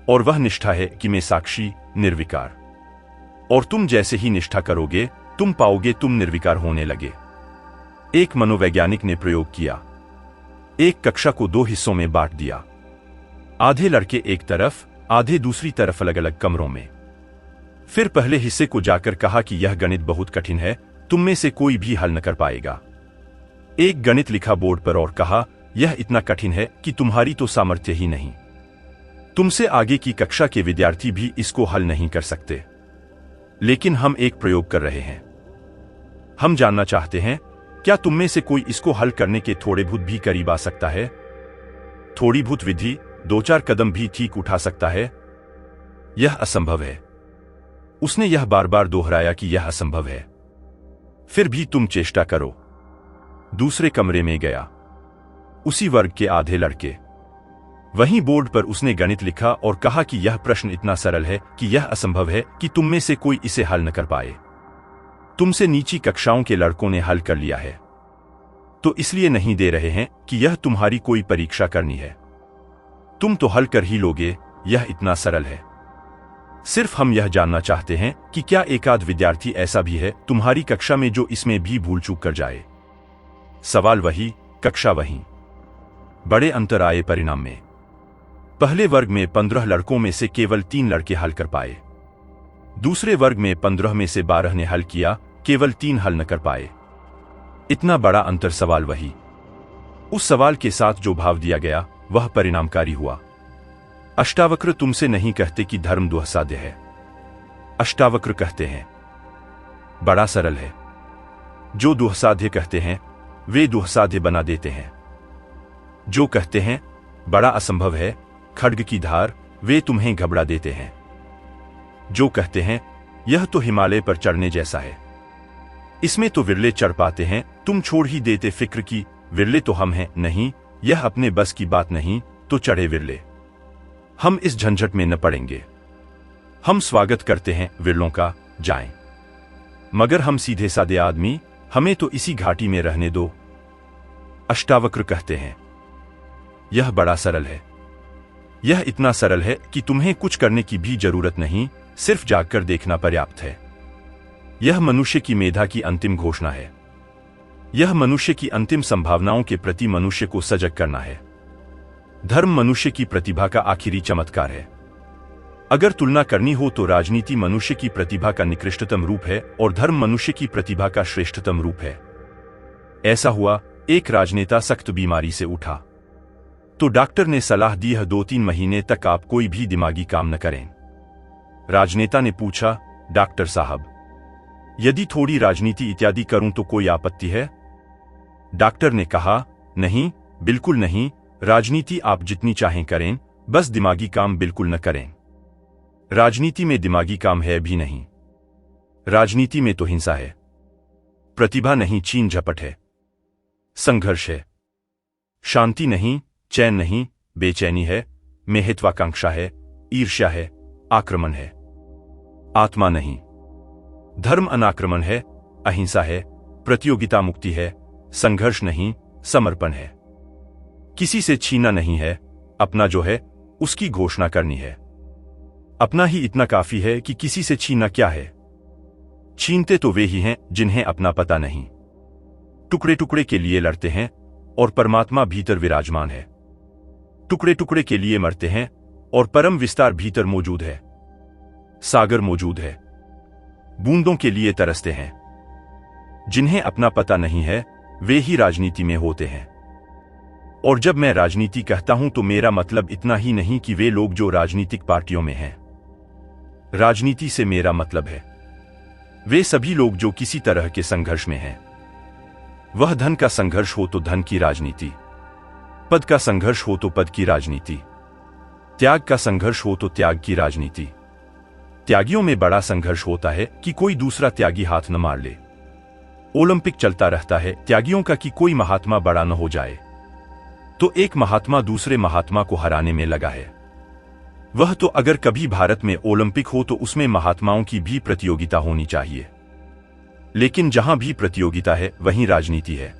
और वह निष्ठा है कि मैं साक्षी, निर्विकार। और तुम जैसे ही निष्ठा करोगे तुम पाओगे तुम निर्विकार होने लगे। एक मनोवैज्ञानिक ने प्रयोग किया। एक कक्षा को 2 हिस्सों में बांट दिया। आधे लड़के एक तरफ, आधे दूसरी तरफ, अलग अलग कमरों में। फिर पहले हिस्से को जाकर कहा कि यह गणित बहुत कठिन है, तुम में से कोई भी हल न कर पाएगा। एक गणित लिखा बोर्ड पर और कहा, यह इतना कठिन है कि तुम्हारी तो सामर्थ्य ही नहीं। तुमसे आगे की कक्षा के विद्यार्थी भी इसको हल नहीं कर सकते। लेकिन हम एक प्रयोग कर रहे हैं। हम जानना चाहते हैं, क्या तुम में से कोई इसको हल करने के थोड़े बहुत भी करीब आ सकता है? थोड़ी बहुत विधि 2-4 कदम भी ठीक उठा सकता है? यह असंभव है। उसने यह बार बार दोहराया कि यह असंभव है। फिर भी तुम चेष्टा करो। दूसरे कमरे में गया। उसी वर्ग के आधे लड़के। वहीं बोर्ड पर उसने गणित लिखा और कहा कि यह प्रश्न इतना सरल है कि यह असंभव है कि तुम में से कोई इसे हल न कर पाए। तुमसे नीची कक्षाओं के लड़कों ने हल कर लिया है, तो इसलिए नहीं दे रहे हैं कि यह तुम्हारी कोई परीक्षा करनी है। तुम तो हल कर ही लोगे, यह इतना सरल है। सिर्फ हम यह जानना चाहते हैं कि क्या एकाध विद्यार्थी ऐसा भी है तुम्हारी कक्षा में जो इसमें भी भूल चूक कर जाए। सवाल वही, कक्षा वही। बड़े अंतर आए परिणाम में। पहले वर्ग में 15 लड़कों में से केवल 3 लड़के हल कर पाए। दूसरे वर्ग में 15 में से 12 ने हल किया, केवल 3 हल न कर पाए। इतना बड़ा अंतर, सवाल वही। उस सवाल के साथ जो भाव दिया गया वह परिणामकारी हुआ। अष्टावक्र तुमसे नहीं कहते कि धर्म दुस्साध्य है। अष्टावक्र कहते हैं बड़ा सरल है। जो दुस्साध्य कहते हैं वे दुस्साध्य बना देते हैं। जो कहते हैं बड़ा असंभव है, खड्ग की धार, वे तुम्हें घबरा देते हैं। जो कहते हैं यह तो हिमालय पर चढ़ने जैसा है, इसमें तो विरले चढ़ पाते हैं, तुम छोड़ ही देते फिक्र की विरले तो हम हैं, नहीं यह अपने बस की बात नहीं, तो चढ़े विरले। हम इस झंझट में न पड़ेंगे। हम स्वागत करते हैं विरलों का, जाएं। मगर हम सीधे सादे आदमी, हमें तो इसी घाटी में रहने दो। अष्टावक्र कहते हैं यह बड़ा सरल है। यह इतना सरल है कि तुम्हें कुछ करने की भी जरूरत नहीं, सिर्फ जागकर देखना पर्याप्त है। यह मनुष्य की मेधा की अंतिम घोषणा है। यह मनुष्य की अंतिम संभावनाओं के प्रति मनुष्य को सजग करना है। धर्म मनुष्य की प्रतिभा का आखिरी चमत्कार है। अगर तुलना करनी हो तो राजनीति मनुष्य की प्रतिभा का निकृष्टतम रूप है और धर्म मनुष्य की प्रतिभा का श्रेष्ठतम रूप है। ऐसा हुआ, एक राजनेता सख्त बीमारी से उठा तो डॉक्टर ने सलाह दी है 2-3 महीने तक आप कोई भी दिमागी काम न करें। राजनेता ने पूछा, डॉक्टर साहब यदि थोड़ी राजनीति इत्यादि करूं तो कोई आपत्ति है? डॉक्टर ने कहा, नहीं, बिल्कुल नहीं, राजनीति आप जितनी चाहें करें, बस दिमागी काम बिल्कुल न करें। राजनीति में दिमागी काम है भी नहीं। राजनीति में तो हिंसा है, प्रतिभा नहीं, छीन झपट है, संघर्ष है, शांति नहीं, चैन नहीं, बेचैनी है, महत्वाकांक्षा है, ईर्ष्या है, आक्रमण है, आत्मा नहीं। धर्म अनाक्रमण है, अहिंसा है, प्रतियोगिता मुक्ति है, संघर्ष नहीं, समर्पण है। किसी से छीना नहीं है, अपना जो है उसकी घोषणा करनी है। अपना ही इतना काफी है कि किसी से छीना क्या है। छीनते तो वे ही हैं जिन्हें अपना पता नहीं। टुकड़े टुकड़े के लिए लड़ते हैं और परमात्मा भीतर विराजमान है। टुकड़े टुकड़े के लिए मरते हैं और परम विस्तार भीतर मौजूद है। सागर मौजूद है। बूंदों के लिए तरसते हैं। जिन्हें अपना पता नहीं है वे ही राजनीति में होते हैं। और जब मैं राजनीति कहता हूं तो मेरा मतलब इतना ही नहीं कि वे लोग जो राजनीतिक पार्टियों में हैं। राजनीति से मेरा मतलब है वे सभी लोग जो किसी तरह के संघर्ष में हैं। वह धन का संघर्ष हो तो धन की राजनीति, पद का संघर्ष हो तो पद की राजनीति, त्याग का संघर्ष हो तो त्याग की राजनीति। त्यागियों में बड़ा संघर्ष होता है कि कोई दूसरा त्यागी हाथ न मार ले। ओलंपिक चलता रहता है त्यागियों का कि कोई महात्मा बड़ा न हो जाए। तो एक महात्मा दूसरे महात्मा को हराने में लगा है। वह तो अगर कभी भारत में ओलंपिक हो तो उसमें महात्माओं की भी प्रतियोगिता होनी चाहिए। लेकिन जहां भी प्रतियोगिता है वहीं राजनीति है।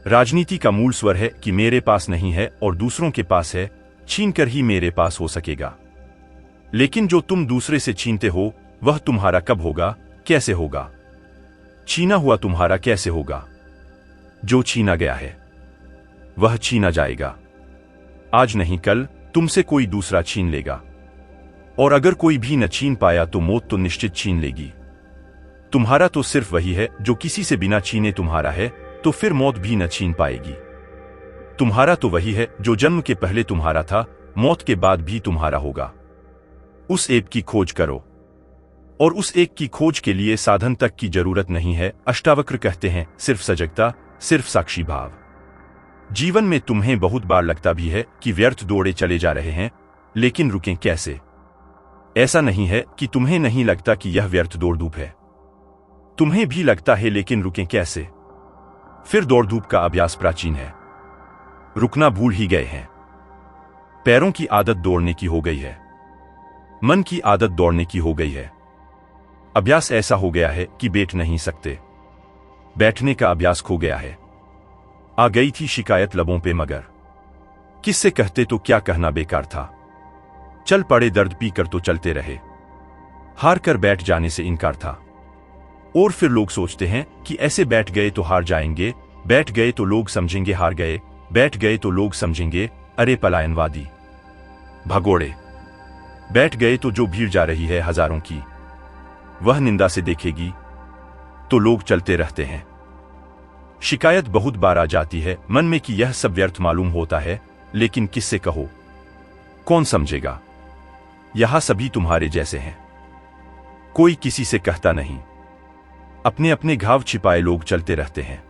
राजनीति का मूल स्वर है कि मेरे पास नहीं है और दूसरों के पास है, छीन कर ही मेरे पास हो सकेगा। लेकिन जो तुम दूसरे से छीनते हो वह तुम्हारा कब होगा, कैसे होगा? छीना हुआ तुम्हारा कैसे होगा? जो छीना गया है वह छीना जाएगा। आज नहीं कल तुमसे कोई दूसरा छीन लेगा। और अगर कोई भी न छीन पाया तो मौत तो निश्चित छीन लेगी। तुम्हारा तो सिर्फ वही है जो किसी से बिना छीने तुम्हारा है, तो फिर मौत भी न छीन पाएगी। तुम्हारा तो वही है जो जन्म के पहले तुम्हारा था, मौत के बाद भी तुम्हारा होगा। उस एक की खोज करो, और उस एक की खोज के लिए साधन तक की जरूरत नहीं है। अष्टावक्र कहते हैं सिर्फ सजगता, सिर्फ साक्षी भाव। जीवन में तुम्हें बहुत बार लगता भी है कि व्यर्थ दौड़े चले जा रहे हैं, लेकिन रुकें कैसे? ऐसा नहीं है कि तुम्हें नहीं लगता कि यह व्यर्थ दौड़ धूप है। तुम्हें भी लगता है, लेकिन रुकें कैसे? फिर दौड़ धूप का अभ्यास प्राचीन है, रुकना भूल ही गए हैं। पैरों की आदत दौड़ने की हो गई है, मन की आदत दौड़ने की हो गई है। अभ्यास ऐसा हो गया है कि बैठ नहीं सकते। बैठने का अभ्यास खो गया है। आ गई थी शिकायत लबों पे, मगर किससे कहते तो क्या कहना बेकार था। चल पड़े दर्द पी कर तो चलते रहे, हार कर बैठ जाने से इनकार था। और फिर लोग सोचते हैं कि ऐसे बैठ गए तो हार जाएंगे, बैठ गए तो लोग समझेंगे हार गए, बैठ गए तो लोग समझेंगे अरे पलायनवादी भगोड़े। बैठ गए तो जो भीड़ जा रही है हजारों की, वह निंदा से देखेगी, तो लोग चलते रहते हैं। शिकायत बहुत बार आ जाती है मन में कि यह सब व्यर्थ मालूम होता है, लेकिन किससे कहो, कौन समझेगा? यहां सभी तुम्हारे जैसे हैं, कोई किसी से कहता नहीं। अपने अपने घाव छिपाए लोग चलते रहते हैं।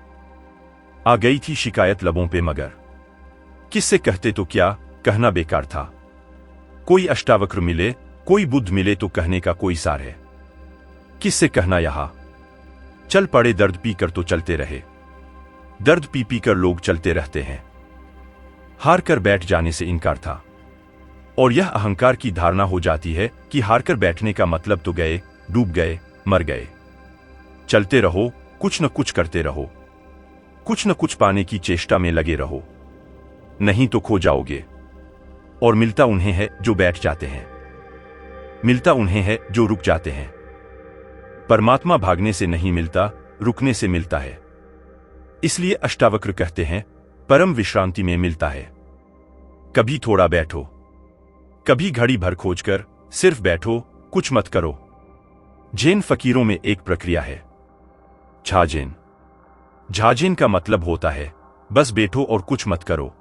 आ गई थी शिकायत लबों पे, मगर किससे कहते तो क्या कहना बेकार था। कोई अष्टावक्र मिले, कोई बुद्ध मिले तो कहने का कोई सार है। किससे कहना यहां? चल पड़े दर्द पी कर तो चलते रहे। दर्द पी पी कर लोग चलते रहते हैं। हार कर बैठ जाने से इनकार था। और यह अहंकार की धारणा हो जाती है कि हार कर बैठने का मतलब तो गए, डूब गए, मर गए। चलते रहो, कुछ न कुछ करते रहो, कुछ न कुछ पाने की चेष्टा में लगे रहो, नहीं तो खो जाओगे। और मिलता उन्हें है जो बैठ जाते हैं, मिलता उन्हें है जो रुक जाते हैं। परमात्मा भागने से नहीं मिलता, रुकने से मिलता है। इसलिए अष्टावक्र कहते हैं परम विश्रांति में मिलता है। कभी थोड़ा बैठो, कभी घड़ी भर खोजकर सिर्फ बैठो, कुछ मत करो। जैन फकीरों में एक प्रक्रिया है, झाजेन। झाजेन का मतलब होता है बस बैठो और कुछ मत करो।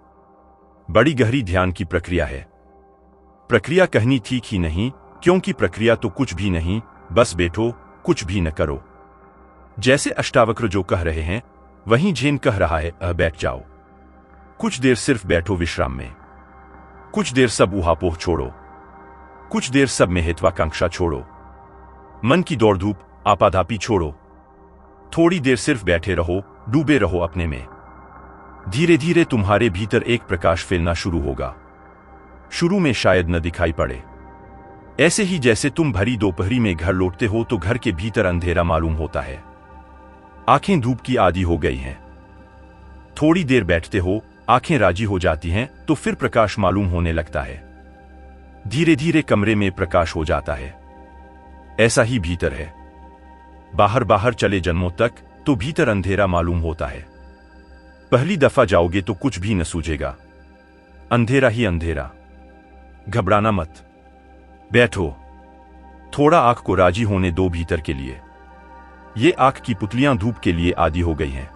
बड़ी गहरी ध्यान की प्रक्रिया है। प्रक्रिया कहनी ठीक ही नहीं, क्योंकि प्रक्रिया तो कुछ भी नहीं, बस बैठो, कुछ भी न करो। जैसे अष्टावक्र जो कह रहे हैं वहीं जैन कह रहा है बैठ जाओ, कुछ देर सिर्फ बैठो विश्राम में। कुछ देर सब ऊहापोह छोड़ो, कुछ देर सब महत्वाकांक्षा छोड़ो, मन की दौड़ धूप आपाधापी छोड़ो। थोड़ी देर सिर्फ बैठे रहो, डूबे रहो अपने में। धीरे धीरे तुम्हारे भीतर एक प्रकाश फैलना शुरू होगा। शुरू में शायद न दिखाई पड़े, ऐसे ही जैसे तुम भरी दोपहरी में घर लौटते हो तो घर के भीतर अंधेरा मालूम होता है। आंखें धूप की आदी हो गई हैं। थोड़ी देर बैठते हो, आंखें राजी हो जाती हैं, तो फिर प्रकाश मालूम होने लगता है। धीरे धीरे कमरे में प्रकाश हो जाता है। ऐसा ही भीतर है। बाहर बाहर चले जन्मों तक तो भीतर अंधेरा मालूम होता है। पहली दफा जाओगे तो कुछ भी न सूझेगा, अंधेरा ही अंधेरा। घबराना मत, बैठो। थोड़ा आंख को राजी होने दो भीतर के लिए। ये आंख की पुतलियां धूप के लिए आदी हो गई हैं।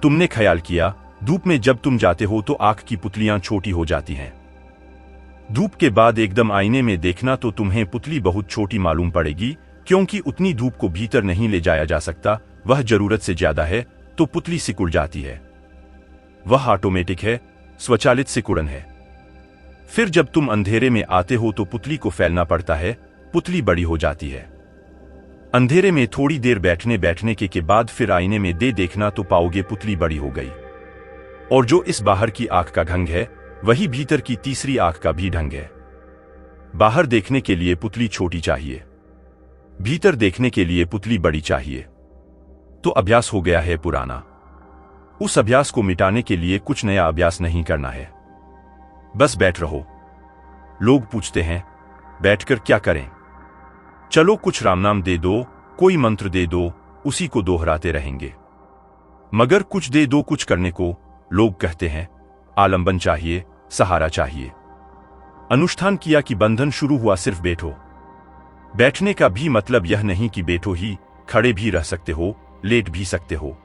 तुमने ख्याल किया धूप में जब तुम जाते हो तो आंख की पुतलियां छोटी हो जाती हैं। धूप के बाद एकदम आईने में देखना तो तुम्हें पुतली बहुत छोटी मालूम पड़ेगी, क्योंकि उतनी धूप को भीतर नहीं ले जाया जा सकता, वह जरूरत से ज्यादा है, तो पुतली सिकुड़ जाती है। वह ऑटोमेटिक है, स्वचालित सिकुड़न है। फिर जब तुम अंधेरे में आते हो तो पुतली को फैलना पड़ता है, पुतली बड़ी हो जाती है। अंधेरे में थोड़ी देर बैठने के बाद फिर आईने में देखना तो पाओगे पुतली बड़ी हो गई। और जो इस बाहर की आंख का ढंग है, वही भीतर की तीसरी आंख का भी ढंग है। बाहर देखने के लिए पुतली छोटी चाहिए, भीतर देखने के लिए पुतली बड़ी चाहिए। तो अभ्यास हो गया है पुराना। उस अभ्यास को मिटाने के लिए कुछ नया अभ्यास नहीं करना है, बस बैठ रहो। लोग पूछते हैं, बैठकर क्या करें? चलो कुछ रामनाम दे दो, कोई मंत्र दे दो, उसी को दोहराते रहेंगे। मगर कुछ दे दो कुछ करने को। लोग कहते हैं, आलंबन चाहिए, सहारा चाहिए। अनुष्ठान किया कि बंधन शुरू हुआ, सिर्फ बैठो। बैठने का भी मतलब यह नहीं कि बैठो ही, खड़े भी रह सकते हो, लेट भी सकते हो।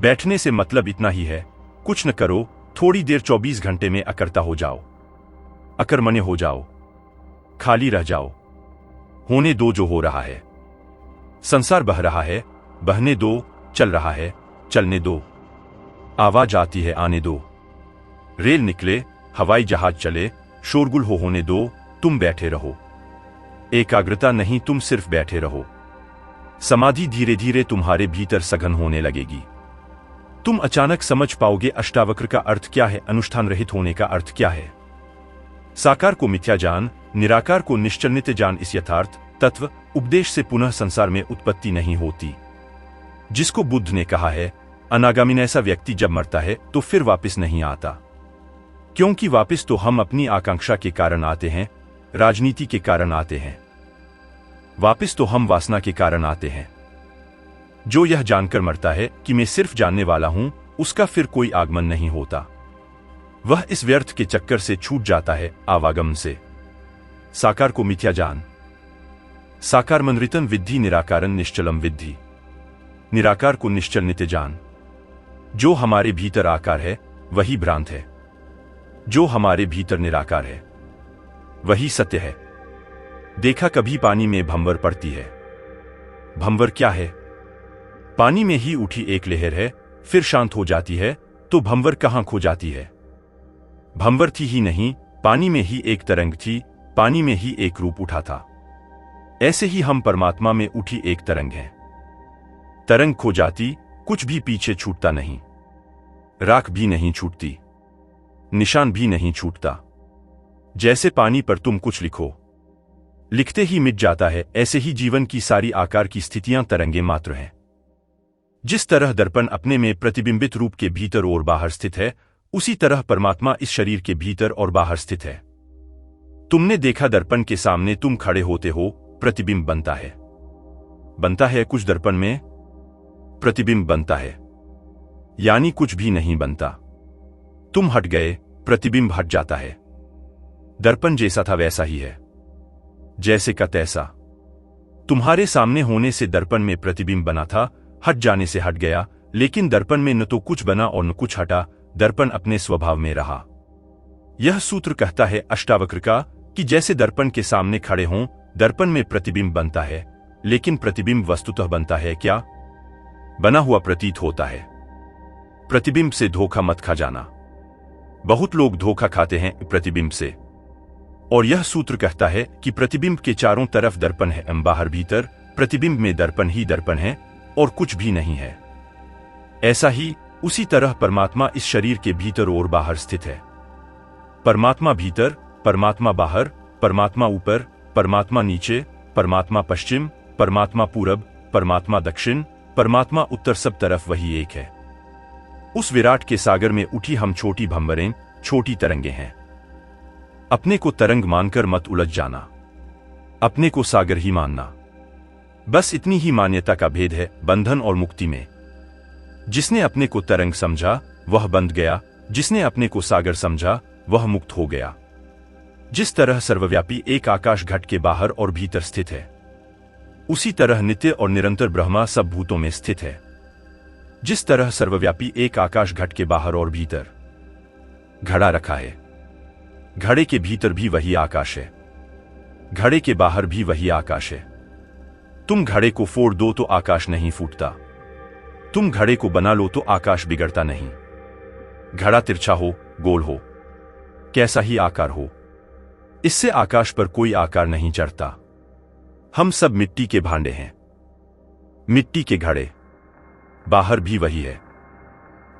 बैठने से मतलब इतना ही है, कुछ न करो, थोड़ी देर 24 घंटे में अकर्ता हो जाओ, अकर्मण्य हो जाओ, खाली रह जाओ। होने दो जो हो रहा है। संसार बह रहा है, बहने दो। चल रहा है, चलने दो। आवाज आती है, आने दो। रेल निकले, हवाई जहाज चले, शोरगुल होने दो, तुम बैठे रहो। एकाग्रता नहीं, तुम सिर्फ बैठे रहो। समाधि धीरे धीरे तुम्हारे भीतर सघन होने लगेगी। तुम अचानक समझ पाओगे अष्टावक्र का अर्थ क्या है, अनुष्ठान रहित होने का अर्थ क्या है। साकार को मिथ्या जान, निराकार को निश्चल नित्य जान। इस यथार्थ तत्व उपदेश से पुनः संसार में उत्पत्ति नहीं होती। जिसको बुद्ध ने कहा है, अनागामी, ऐसा व्यक्ति जब मरता है तो फिर वापस नहीं आता। क्योंकि वापस तो हम अपनी आकांक्षा के कारण आते हैं, राजनीति के कारण आते हैं, वापस तो हम वासना के कारण आते हैं। जो यह जानकर मरता है कि मैं सिर्फ जानने वाला हूं, उसका फिर कोई आगमन नहीं होता। वह इस व्यर्थ के चक्कर से छूट जाता है, आवागम से। साकार को मिथ्या जान। साकार मनृतम विद्धि, निराकारन निश्चलम विद्धि। निराकार को निश्चल नित्य जान। जो हमारे भीतर आकार है वही भ्रांत है, जो हमारे भीतर निराकार है वही सत्य है। देखा कभी पानी में भंवर पड़ती है? भंवर क्या है? पानी में ही उठी एक लहर है, फिर शांत हो जाती है, तो भंवर कहां खो जाती है? भंवर थी ही नहीं, पानी में ही एक तरंग थी, पानी में ही एक रूप उठा था। ऐसे ही हम परमात्मा में उठी एक तरंग हैं। तरंग खो जाती, कुछ भी पीछे छूटता नहीं, राख भी नहीं छूटती, निशान भी नहीं छूटता। जैसे पानी पर तुम कुछ लिखो, लिखते ही मिट जाता है, ऐसे ही जीवन की सारी आकार की स्थितियां तरंगे मात्र हैं। जिस तरह दर्पण अपने में प्रतिबिंबित रूप के भीतर और बाहर स्थित है, उसी तरह परमात्मा इस शरीर के भीतर और बाहर स्थित है। तुमने देखा दर्पण के सामने तुम खड़े होते हो, प्रतिबिंब बनता है। बनता है कुछ दर्पण में, प्रतिबिंब बनता है, यानी कुछ भी नहीं बनता। तुम हट गए, प्रतिबिंब हट जाता है। दर्पण जैसा था वैसा ही है, जैसे का तैसा। तुम्हारे सामने होने से दर्पण में प्रतिबिंब बना था, हट जाने से हट गया, लेकिन दर्पण में न तो कुछ बना और न कुछ हटा, दर्पण अपने स्वभाव में रहा। यह सूत्र कहता है अष्टावक्र का कि जैसे दर्पण के सामने खड़े हों, दर्पण में प्रतिबिंब बनता है, लेकिन प्रतिबिंब वस्तुतः बनता है क्या? बना हुआ प्रतीत होता है। प्रतिबिंब से धोखा मत खा जाना। बहुत लोग धोखा खाते हैं प्रतिबिंब से। और यह सूत्र कहता है कि प्रतिबिंब के चारों तरफ दर्पण है, बाहर भीतर प्रतिबिंब में दर्पण ही दर्पण है और कुछ भी नहीं है। ऐसा ही उसी तरह परमात्मा इस शरीर के भीतर और बाहर स्थित है। परमात्मा भीतर, परमात्मा बाहर, परमात्मा ऊपर, परमात्मा नीचे, परमात्मा पश्चिम, परमात्मा पूरब, परमात्मा दक्षिण, परमात्मा उत्तर, सब तरफ वही एक है। उस विराट के सागर में उठी हम छोटी भंवरें, छोटी तरंगे हैं। अपने को तरंग मानकर मत उलझ जाना, अपने को सागर ही मानना। बस इतनी ही मान्यता का भेद है बंधन और मुक्ति में। जिसने अपने को तरंग समझा वह बंध गया, जिसने अपने को सागर समझा वह मुक्त हो गया। जिस तरह सर्वव्यापी एक आकाश घट के बाहर और भीतर स्थित है, उसी तरह नित्य और निरंतर ब्रह्मा सब भूतों में स्थित है। जिस तरह सर्वव्यापी एक आकाश घट के बाहर और भीतर घड़ा रखा है, घड़े के भीतर भी वही आकाश है, घड़े के बाहर भी वही आकाश है। तुम घड़े को फोड़ दो तो आकाश नहीं फूटता, तुम घड़े को बना लो तो आकाश बिगड़ता नहीं। घड़ा तिरछा हो, गोल हो, कैसा ही आकार हो, इससे आकाश पर कोई आकार नहीं चढ़ता। हम सब मिट्टी के भांडे हैं, मिट्टी के घड़े। बाहर भी वही है,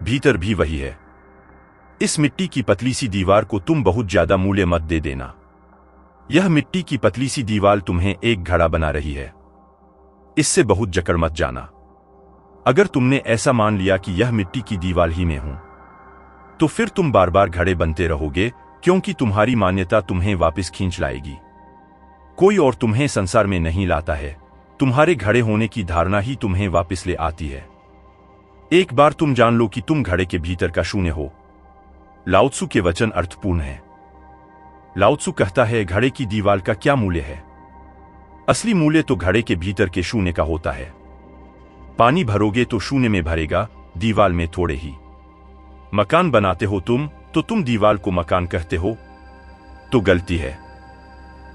भीतर भी वही है। इस मिट्टी की पतली सी दीवार को तुम बहुत ज्यादा मूल्य मत दे देना। यह मिट्टी की पतली सी दीवार तुम्हें एक घड़ा बना रही है, इससे बहुत जकड़ मत जाना। अगर तुमने ऐसा मान लिया कि यह मिट्टी की दीवार ही में हूं, तो फिर तुम बार बार घड़े बनते रहोगे, क्योंकि तुम्हारी मान्यता तुम्हें वापस खींच लाएगी। कोई और तुम्हें संसार में नहीं लाता है, तुम्हारे घड़े होने की धारणा ही तुम्हें वापस ले आती है। एक बार तुम जान लो कि तुम घड़े के भीतर का शून्य हो। लाओ त्सु के वचन अर्थपूर्ण है। लाओ त्सु कहता है, घड़े की दीवार का क्या मूल्य है? असली मूल्य तो घड़े के भीतर के शून्य का होता है। पानी भरोगे तो शून्य में भरेगा, दीवार में थोड़े ही। मकान बनाते हो तुम, तो तुम दीवार को मकान कहते हो, तो गलती है।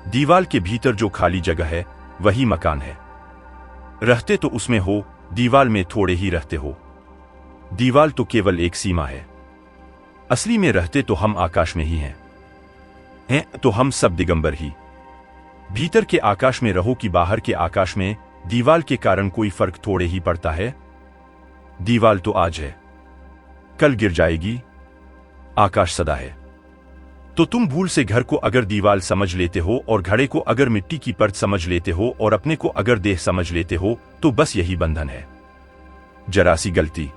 दीवार के भीतर जो खाली जगह है वही मकान है। रहते तो उसमें हो, दीवार में थोड़े ही रहते हो। दीवार तो केवल एक सीमा है। असली में रहते तो हम आकाश में ही हैं तो हम सब दिगंबर ही। भीतर के आकाश में रहो कि बाहर के आकाश में, दीवार के कारण कोई फर्क थोड़े ही पड़ता है। दीवार तो आज है, कल गिर जाएगी, आकाश सदा है। तो तुम भूल से घर को अगर दीवार समझ लेते हो और घड़े को अगर मिट्टी की परत समझ लेते हो और अपने को अगर देह समझ लेते हो, तो बस यही बंधन है। जरा सी गलती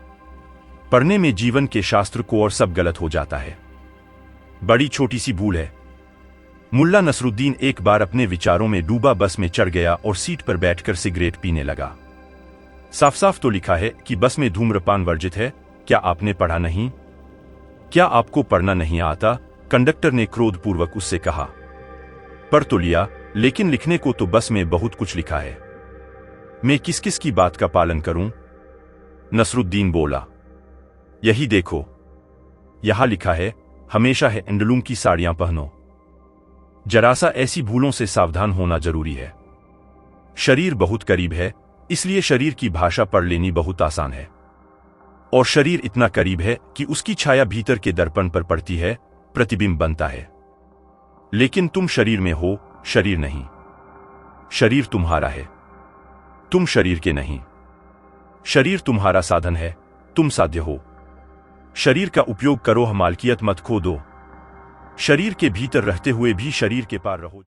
पढ़ने में जीवन के शास्त्र को और सब गलत हो जाता है। बड़ी छोटी सी भूल है। मुल्ला नसरुद्दीन एक बार अपने विचारों में डूबा बस में चढ़ गया और सीट पर बैठकर सिगरेट पीने लगा। साफ साफ तो लिखा है कि बस में धूम्रपान वर्जित है। क्या आपने पढ़ा नहीं? क्या आपको पढ़ना नहीं आता? कंडक्टर ने क्रोधपूर्वक उससे कहा। पढ़ तो लिया, लेकिन लिखने को तो बस में बहुत कुछ लिखा है। मैं किस किस की बात का पालन करूं? नसरुद्दीन बोला। यही देखो, यहां लिखा है, हमेशा है एंडलूम की साड़ियां पहनो। जरा सा ऐसी भूलों से सावधान होना जरूरी है। शरीर बहुत करीब है, इसलिए शरीर की भाषा पढ़ लेनी बहुत आसान है। और शरीर इतना करीब है कि उसकी छाया भीतर के दर्पण पर पड़ती है, प्रतिबिंब बनता है। लेकिन तुम शरीर में हो, शरीर नहीं। शरीर तुम्हारा है, तुम शरीर के नहीं। शरीर तुम्हारा साधन है, तुम साध्य हो। शरीर का उपयोग करो, मालकियत मत खो दो। शरीर के भीतर रहते हुए भी शरीर के पार रहो।